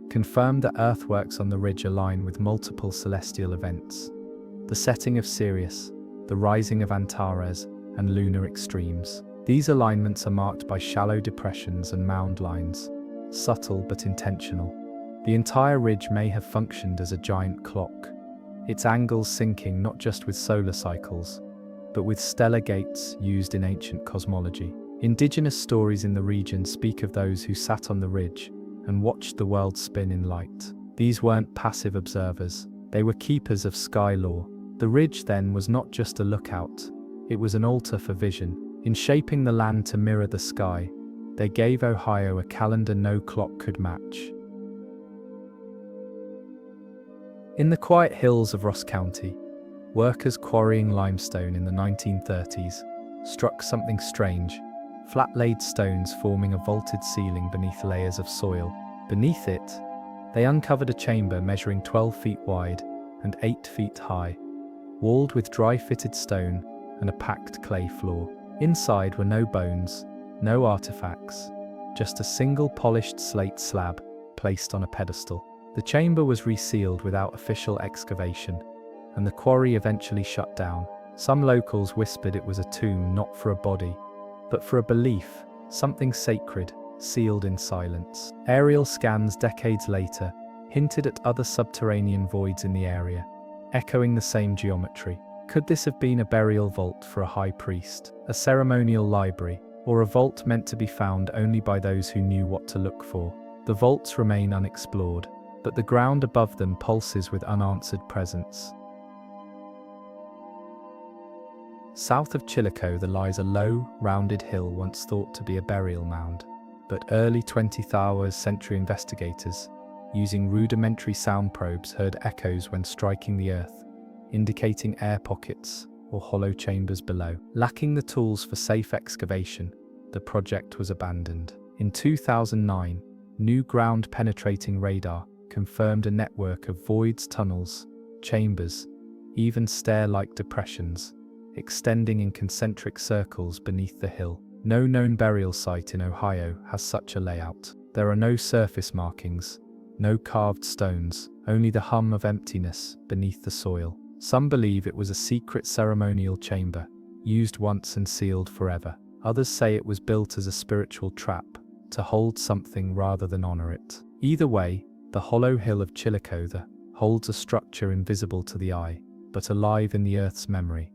confirmed that earthworks on the ridge align with multiple celestial events: the setting of Sirius, the rising of Antares, and lunar extremes. These alignments are marked by shallow depressions and mound lines, subtle but intentional. The entire ridge may have functioned as a giant clock, its angles syncing not just with solar cycles, but with stellar gates used in ancient cosmology. Indigenous stories in the region speak of those who sat on the ridge and watched the world spin in light. These weren't passive observers, they were keepers of sky law. The ridge then was not just a lookout, it was an altar for vision. In shaping the land to mirror the sky, they gave Ohio a calendar no clock could match. In the quiet hills of Ross County, workers quarrying limestone in the 1930s struck something strange: flat-laid stones forming a vaulted ceiling beneath layers of soil. Beneath it, they uncovered a chamber measuring 12 feet wide and 8 feet high, walled with dry-fitted stone and a packed clay floor. Inside were no bones, no artifacts, just a single polished slate slab placed on a pedestal. The chamber was resealed without official excavation, and the quarry eventually shut down. Some locals whispered it was a tomb not for a body, but for a belief, something sacred, sealed in silence. Aerial scans decades later hinted at other subterranean voids in the area, echoing the same geometry. Could this have been a burial vault for a high priest, a ceremonial library, or a vault meant to be found only by those who knew what to look for? The vaults remain unexplored, but the ground above them pulses with unanswered presence. South of Chillicothe there lies a low, rounded hill once thought to be a burial mound, but early 20th century investigators, using rudimentary sound probes, heard echoes when striking the earth, indicating air pockets or hollow chambers below. Lacking the tools for safe excavation, the project was abandoned. In 2009, new ground-penetrating radar confirmed a network of voids, tunnels, chambers, even stair-like depressions, extending in concentric circles beneath the hill. No known burial site in Ohio has such a layout. There are no surface markings, no carved stones, only the hum of emptiness beneath the soil. Some believe it was a secret ceremonial chamber, used once and sealed forever. Others say it was built as a spiritual trap, to hold something rather than honor it. Either way, the hollow hill of Chillicothe holds a structure invisible to the eye, but alive in the Earth's memory.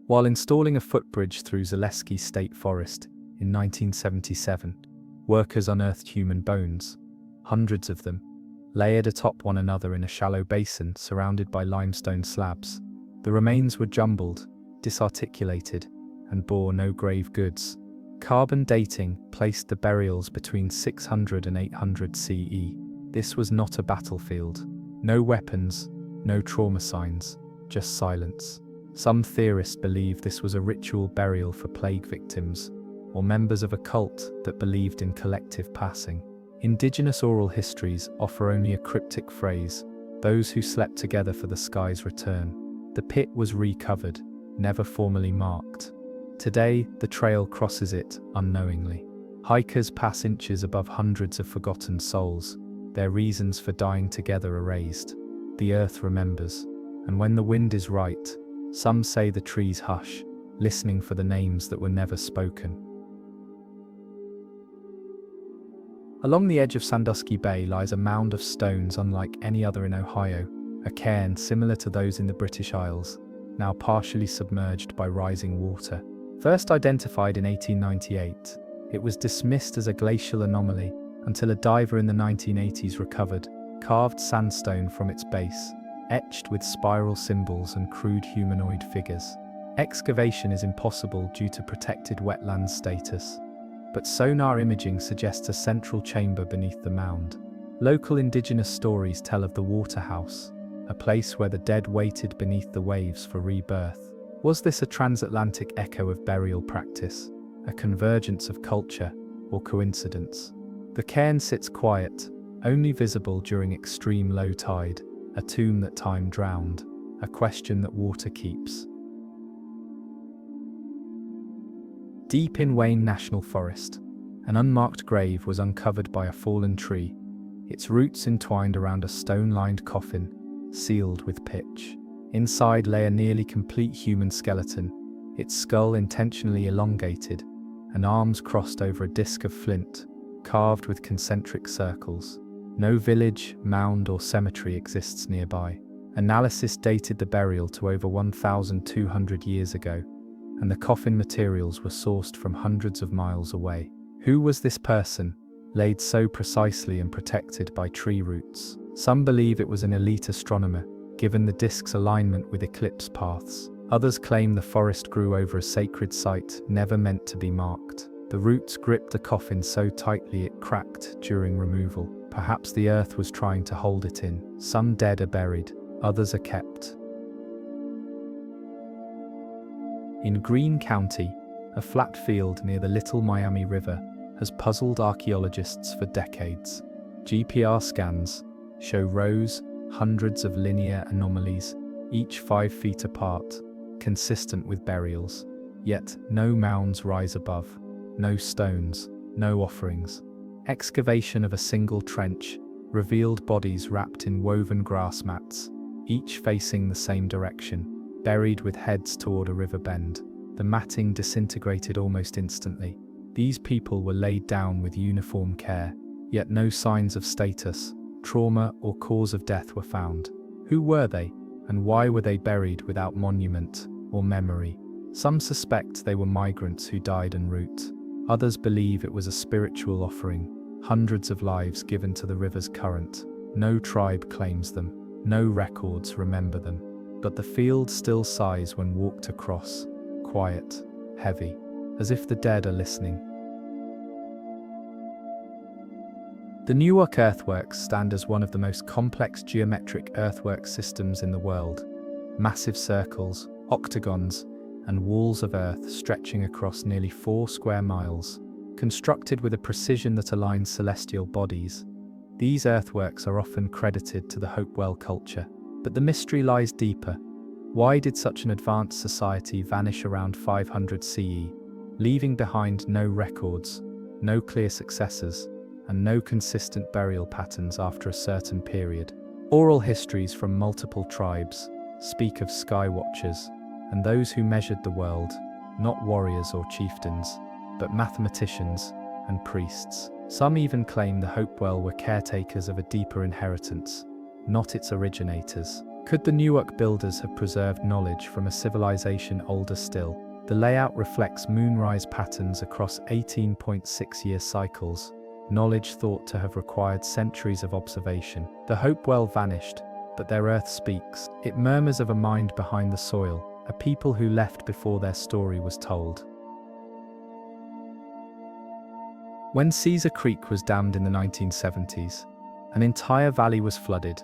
While installing a footbridge through Zaleski State Forest in 1977, workers unearthed human bones, hundreds of them, layered atop one another in a shallow basin surrounded by limestone slabs. The remains were jumbled, disarticulated, and bore no grave goods. Carbon dating placed the burials between 600 and 800 CE. This was not a battlefield. No weapons, no trauma signs, just silence. Some theorists believe this was a ritual burial for plague victims, or members of a cult that believed in collective passing. Indigenous oral histories offer only a cryptic phrase: those who slept together for the sky's return. The pit was recovered, never formally marked. Today, the trail crosses it unknowingly. Hikers pass inches above hundreds of forgotten souls, their reasons for dying together erased. The earth remembers, and when the wind is right, some say the trees hush, listening for the names that were never spoken. Along the edge of Sandusky Bay lies a mound of stones unlike any other in Ohio, a cairn similar to those in the British Isles, now partially submerged by rising water. First identified in 1898, it was dismissed as a glacial anomaly until a diver in the 1980s recovered carved sandstone from its base, etched with spiral symbols and crude humanoid figures. Excavation is impossible due to protected wetlands status, but sonar imaging suggests a central chamber beneath the mound. Local indigenous stories tell of the Waterhouse, a place where the dead waited beneath the waves for rebirth. Was this a transatlantic echo of burial practice, a convergence of culture, or coincidence? The cairn sits quiet, only visible during extreme low tide, a tomb that time drowned, a question that water keeps. Deep in Wayne National Forest, an unmarked grave was uncovered by a fallen tree, its roots entwined around a stone-lined coffin, sealed with pitch. Inside lay a nearly complete human skeleton, its skull intentionally elongated, and arms crossed over a disc of flint, carved with concentric circles. No village, mound, or cemetery exists nearby. Analysis dated the burial to over 1,200 years ago, and the coffin materials were sourced from hundreds of miles away. Who was this person, laid so precisely and protected by tree roots? Some believe it was an elite astronomer, given the disk's alignment with eclipse paths. Others claim the forest grew over a sacred site never meant to be marked. The roots gripped the coffin so tightly it cracked during removal. Perhaps the earth was trying to hold it in. Some dead are buried, others are kept. In Greene County, a flat field near the Little Miami River has puzzled archaeologists for decades. GPR scans show rows, hundreds of linear anomalies, each 5 feet apart, consistent with burials. Yet no mounds rise above, no stones, no offerings. Excavation of a single trench revealed bodies wrapped in woven grass mats, each facing the same direction, buried with heads toward a river bend. The matting disintegrated almost instantly. These people were laid down with uniform care, yet no signs of status, trauma, or cause of death were found. Who were they, and why were they buried without monument or memory? Some suspect they were migrants who died en route. Others believe it was a spiritual offering, hundreds of lives given to the river's current. No tribe claims them, no records remember them. But the field still sighs when walked across, quiet, heavy, as if the dead are listening. The Newark Earthworks stand as one of the most complex geometric earthwork systems in the world. Massive circles, octagons, and walls of earth stretching across nearly 4 square miles, constructed with a precision that aligns celestial bodies. These earthworks are often credited to the Hopewell culture, but the mystery lies deeper. Why did such an advanced society vanish around 500 CE, leaving behind no records, no clear successors, and no consistent burial patterns after a certain period? Oral histories from multiple tribes speak of sky watchers and those who measured the world, not warriors or chieftains, but mathematicians and priests. Some even claim the Hopewell were caretakers of a deeper inheritance, not its originators. Could the Newark builders have preserved knowledge from a civilization older still? The layout reflects moonrise patterns across 18.6-year cycles, knowledge thought to have required centuries of observation. The Hopewell vanished, but their earth speaks. It murmurs of a mind behind the soil, a people who left before their story was told. When Caesar Creek was dammed in the 1970s, an entire valley was flooded.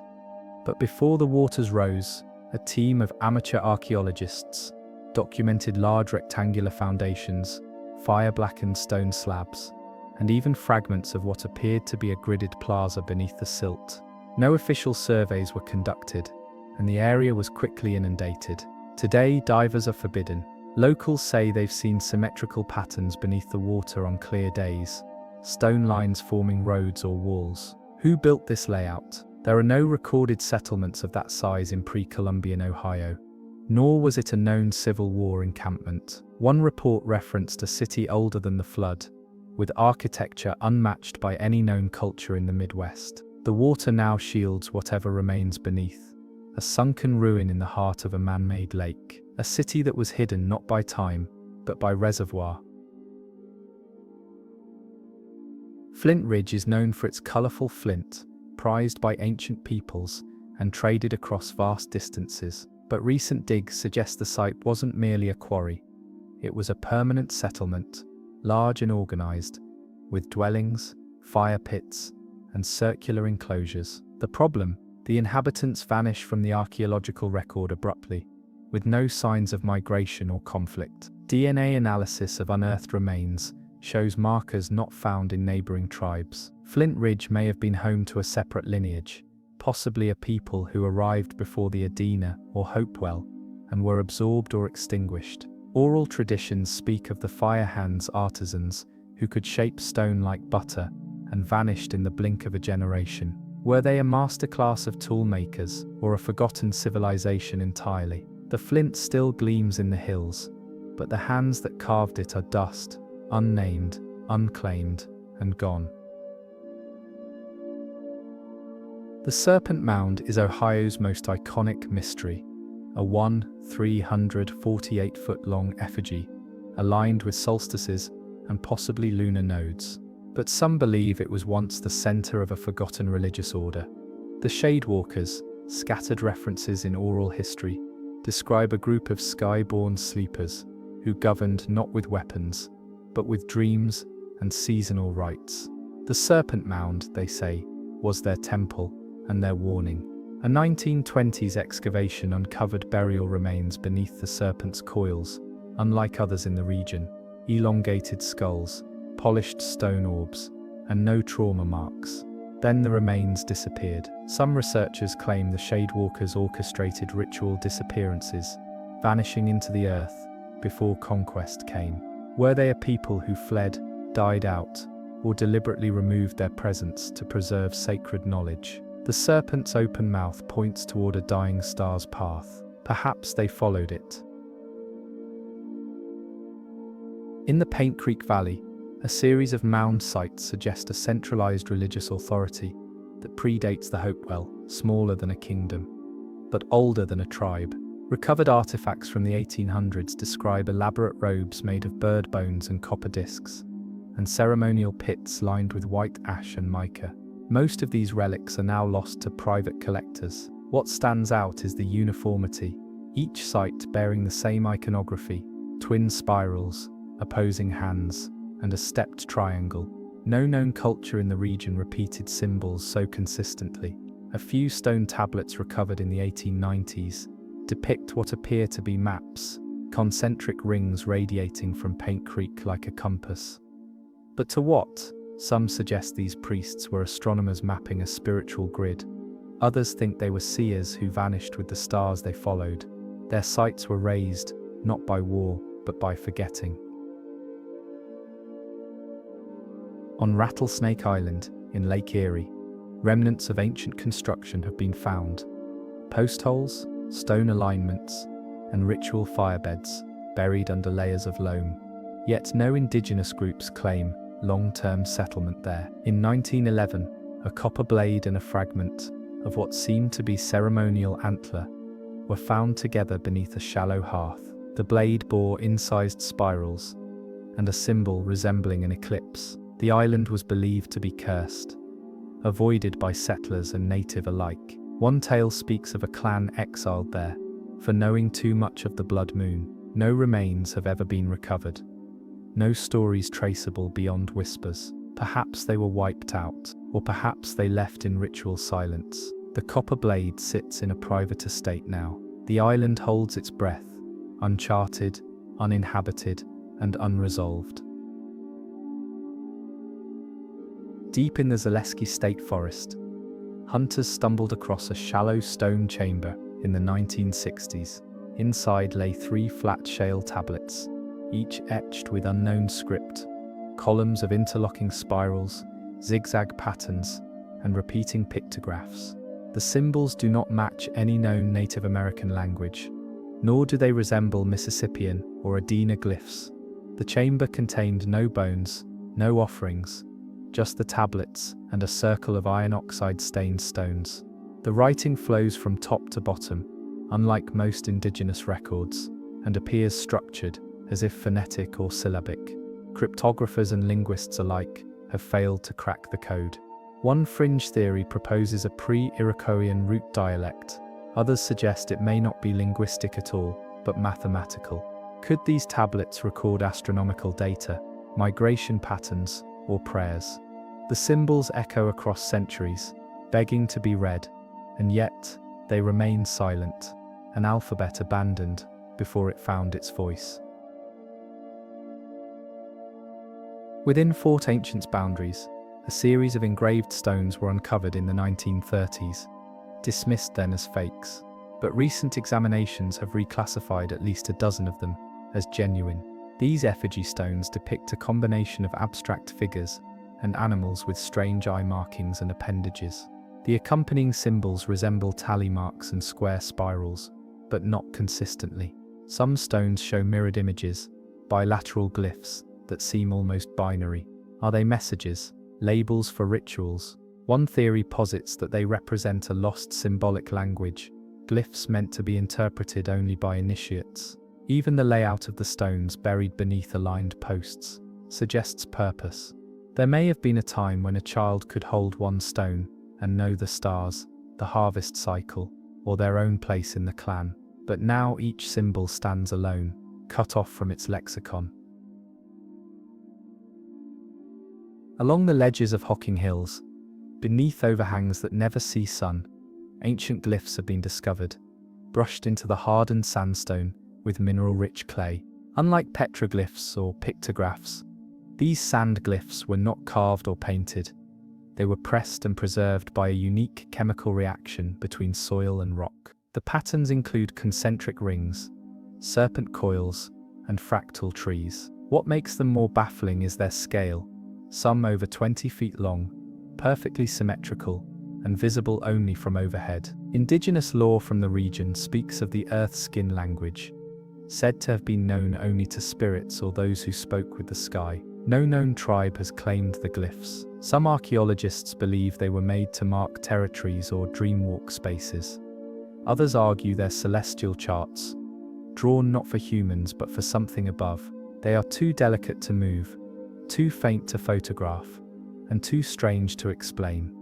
But before the waters rose, a team of amateur archaeologists documented large rectangular foundations, fire-blackened stone slabs, and even fragments of what appeared to be a gridded plaza beneath the silt. No official surveys were conducted, and the area was quickly inundated. Today, divers are forbidden. Locals say they've seen symmetrical patterns beneath the water on clear days, stone lines forming roads or walls. Who built this layout? There are no recorded settlements of that size in pre-Columbian Ohio, nor was it a known Civil War encampment. One report referenced a city older than the flood, with architecture unmatched by any known culture in the Midwest. The water now shields whatever remains beneath, a sunken ruin in the heart of a man-made lake, a city that was hidden not by time, but by reservoir. Flint Ridge is known for its colorful flint, prized by ancient peoples and traded across vast distances. But recent digs suggest the site wasn't merely a quarry. It was a permanent settlement, large and organized, with dwellings, fire pits, and circular enclosures. The problem: the inhabitants vanish from the archaeological record abruptly, with no signs of migration or conflict. DNA analysis of unearthed remains shows markers not found in neighboring tribes. Flint Ridge may have been home to a separate lineage, possibly a people who arrived before the Adena or Hopewell and were absorbed or extinguished. Oral traditions speak of the fire hands artisans who could shape stone like butter and vanished in the blink of a generation. Were they a masterclass of tool makers or a forgotten civilization entirely? The flint still gleams in the hills, but the hands that carved it are dust, unnamed, unclaimed, and gone. The Serpent Mound is Ohio's most iconic mystery, a 348-foot-long effigy, aligned with solstices and possibly lunar nodes. But some believe it was once the center of a forgotten religious order. The Shadewalkers, scattered references in oral history, describe a group of sky-born sleepers who governed not with weapons, but with dreams and seasonal rites. The Serpent Mound, they say, was their temple and their warning. A 1920s excavation uncovered burial remains beneath the serpent's coils, unlike others in the region: elongated skulls, polished stone orbs, and no trauma marks. Then the remains disappeared. Some researchers claim the Shadewalkers orchestrated ritual disappearances, vanishing into the earth before conquest came. Were they a people who fled, died out, or deliberately removed their presence to preserve sacred knowledge? The serpent's open mouth points toward a dying star's path. Perhaps they followed it. In the Paint Creek Valley, a series of mound sites suggest a centralized religious authority that predates the Hopewell, smaller than a kingdom, but older than a tribe. Recovered artifacts from the 1800s describe elaborate robes made of bird bones and copper discs, and ceremonial pits lined with white ash and mica. Most of these relics are now lost to private collectors. What stands out is the uniformity, each site bearing the same iconography: twin spirals, opposing hands, and a stepped triangle. No known culture in the region repeated symbols so consistently. A few stone tablets recovered in the 1890s depict what appear to be maps, concentric rings radiating from Paint Creek like a compass. But to what? Some suggest these priests were astronomers mapping a spiritual grid. Others think they were seers who vanished with the stars they followed. Their sites were razed, not by war, but by forgetting. On Rattlesnake Island, in Lake Erie, remnants of ancient construction have been found. Post holes, stone alignments, and ritual firebeds buried under layers of loam. Yet no indigenous groups claim long-term settlement there. In 1911, a copper blade and a fragment of what seemed to be ceremonial antler were found together beneath a shallow hearth. The blade bore incised spirals and a symbol resembling an eclipse. The island was believed to be cursed, avoided by settlers and native alike. One tale speaks of a clan exiled there for knowing too much of the blood moon. No remains have ever been recovered. No stories traceable beyond whispers. Perhaps they were wiped out, or perhaps they left in ritual silence. The copper blade sits in a private estate now. The island holds its breath, uncharted, uninhabited, and unresolved. Deep in the Zaleski State Forest, hunters stumbled across a shallow stone chamber in the 1960s. Inside lay 3 flat shale tablets, each etched with unknown script, columns of interlocking spirals, zigzag patterns, and repeating pictographs. The symbols do not match any known Native American language, nor do they resemble Mississippian or Adena glyphs. The chamber contained no bones, No offerings, just the tablets and a circle of iron oxide stained stones. The writing flows from top to bottom, unlike most indigenous records, and appears structured, as if phonetic or syllabic. Cryptographers and linguists alike have failed to crack the code. One fringe theory proposes a pre-Iroquoian root dialect. Others suggest it may not be linguistic at all, but mathematical. Could these tablets record astronomical data, migration patterns, or prayers? The symbols echo across centuries, begging to be read, and yet they remain silent, an alphabet abandoned before it found its voice. Within Fort Ancient's boundaries, a series of engraved stones were uncovered in the 1930s, dismissed then as fakes, but recent examinations have reclassified at least a dozen of them as genuine. These effigy stones depict a combination of abstract figures and animals with strange eye markings and appendages. The accompanying symbols resemble tally marks and square spirals, but not consistently. Some stones show mirrored images, bilateral glyphs that seem almost binary. Are they messages, labels for rituals? One theory posits that they represent a lost symbolic language, glyphs meant to be interpreted only by initiates. Even the layout of the stones buried beneath aligned posts suggests purpose. There may have been a time when a child could hold one stone and know the stars, the harvest cycle, or their own place in the clan, but now each symbol stands alone, cut off from its lexicon. Along the ledges of Hocking Hills, beneath overhangs that never see sun, ancient glyphs have been discovered, brushed into the hardened sandstone with mineral-rich clay. Unlike petroglyphs or pictographs, these sand glyphs were not carved or painted. They were pressed and preserved by a unique chemical reaction between soil and rock. The patterns include concentric rings, serpent coils, and fractal trees. What makes them more baffling is their scale, some over 20 feet long, perfectly symmetrical, and visible only from overhead. Indigenous lore from the region speaks of the earth skin language, said to have been known only to spirits or those who spoke with the sky. No known tribe has claimed the glyphs. Some archaeologists believe they were made to mark territories or dreamwalk spaces. Others argue they're celestial charts, drawn not for humans but for something above. They are too delicate to move, too faint to photograph, and too strange to explain.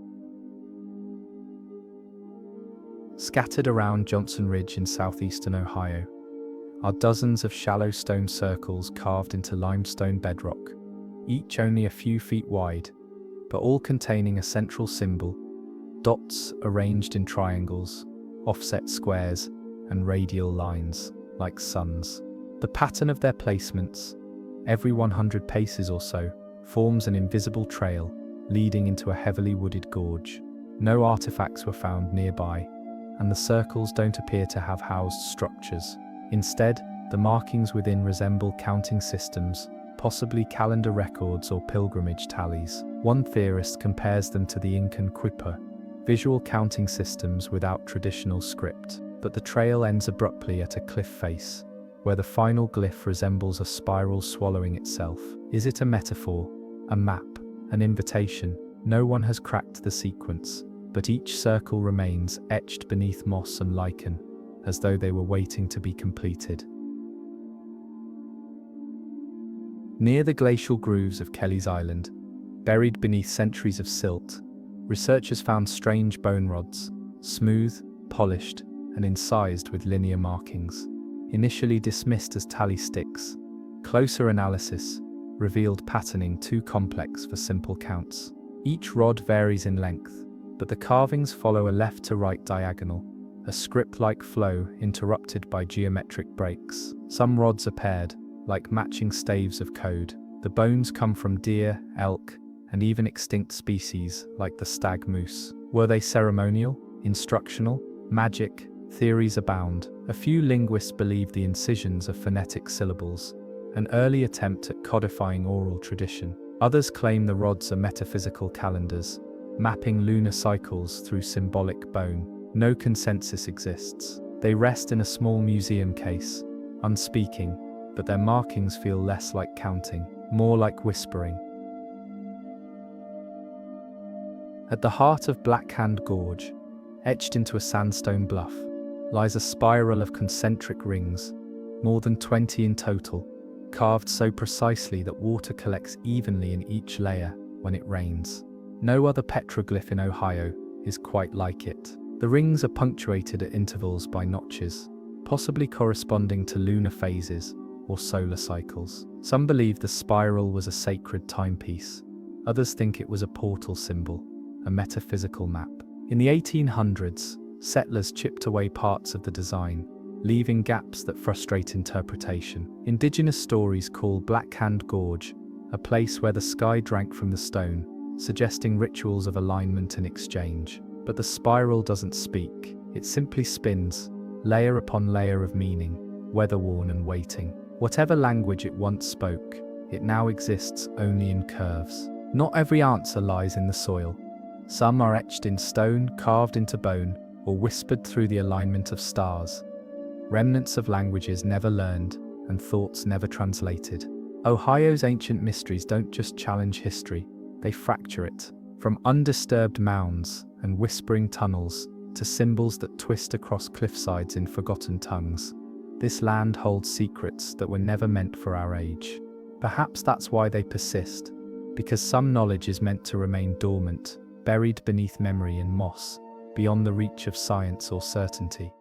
Scattered around Johnson Ridge in southeastern Ohio are dozens of shallow stone circles carved into limestone bedrock, each only a few feet wide, but all containing a central symbol, dots arranged in triangles, offset squares, and radial lines, like suns. The pattern of their placements, every 100 paces or so, forms an invisible trail leading into a heavily wooded gorge. No artifacts were found nearby, and the circles don't appear to have housed structures. Instead, the markings within resemble counting systems, possibly calendar records or pilgrimage tallies. One theorist compares them to the Incan quipu, visual counting systems without traditional script. But the trail ends abruptly at a cliff face, where the final glyph resembles a spiral swallowing itself. Is it a metaphor, a map, an invitation? No one has cracked the sequence, but each circle remains etched beneath moss and lichen, as though they were waiting to be completed. Near the glacial grooves of Kelly's Island, buried beneath centuries of silt, researchers found strange bone rods, smooth, polished, and incised with linear markings. Initially dismissed as tally sticks, closer analysis revealed patterning too complex for simple counts. Each rod varies in length, but the carvings follow a left-to-right diagonal, a script-like flow interrupted by geometric breaks. Some rods are paired, like matching staves of code. The bones come from deer, elk, and even extinct species like the stag moose. Were they ceremonial, instructional, magic? Theories abound. A few linguists believe the incisions are phonetic syllables, an early attempt at codifying oral tradition. Others claim the rods are metaphysical calendars, mapping lunar cycles through symbolic bone. No consensus exists. They rest in a small museum case, unspeaking, but their markings feel less like counting, more like whispering. At the heart of Black Hand Gorge, etched into a sandstone bluff, lies a spiral of concentric rings, more than 20 in total, carved so precisely that water collects evenly in each layer when it rains. No other petroglyph in Ohio is quite like it. The rings are punctuated at intervals by notches, possibly corresponding to lunar phases or solar cycles. Some believe the spiral was a sacred timepiece. Others think it was a portal symbol, a metaphysical map. In the 1800s, settlers chipped away parts of the design, leaving gaps that frustrate interpretation. Indigenous stories call Black Hand Gorge a place where the sky drank from the stone, suggesting rituals of alignment and exchange. But the spiral doesn't speak. It simply spins, layer upon layer of meaning, weather-worn and waiting. Whatever language it once spoke, it now exists only in curves. Not every answer lies in the soil. Some are etched in stone, carved into bone, or whispered through the alignment of stars. Remnants of languages never learned and thoughts never translated. Ohio's ancient mysteries don't just challenge history, they fracture it. From undisturbed mounds and whispering tunnels to symbols that twist across cliffsides in forgotten tongues, this land holds secrets that were never meant for our age. Perhaps that's why they persist, because some knowledge is meant to remain dormant, buried beneath memory and moss, beyond the reach of science or certainty.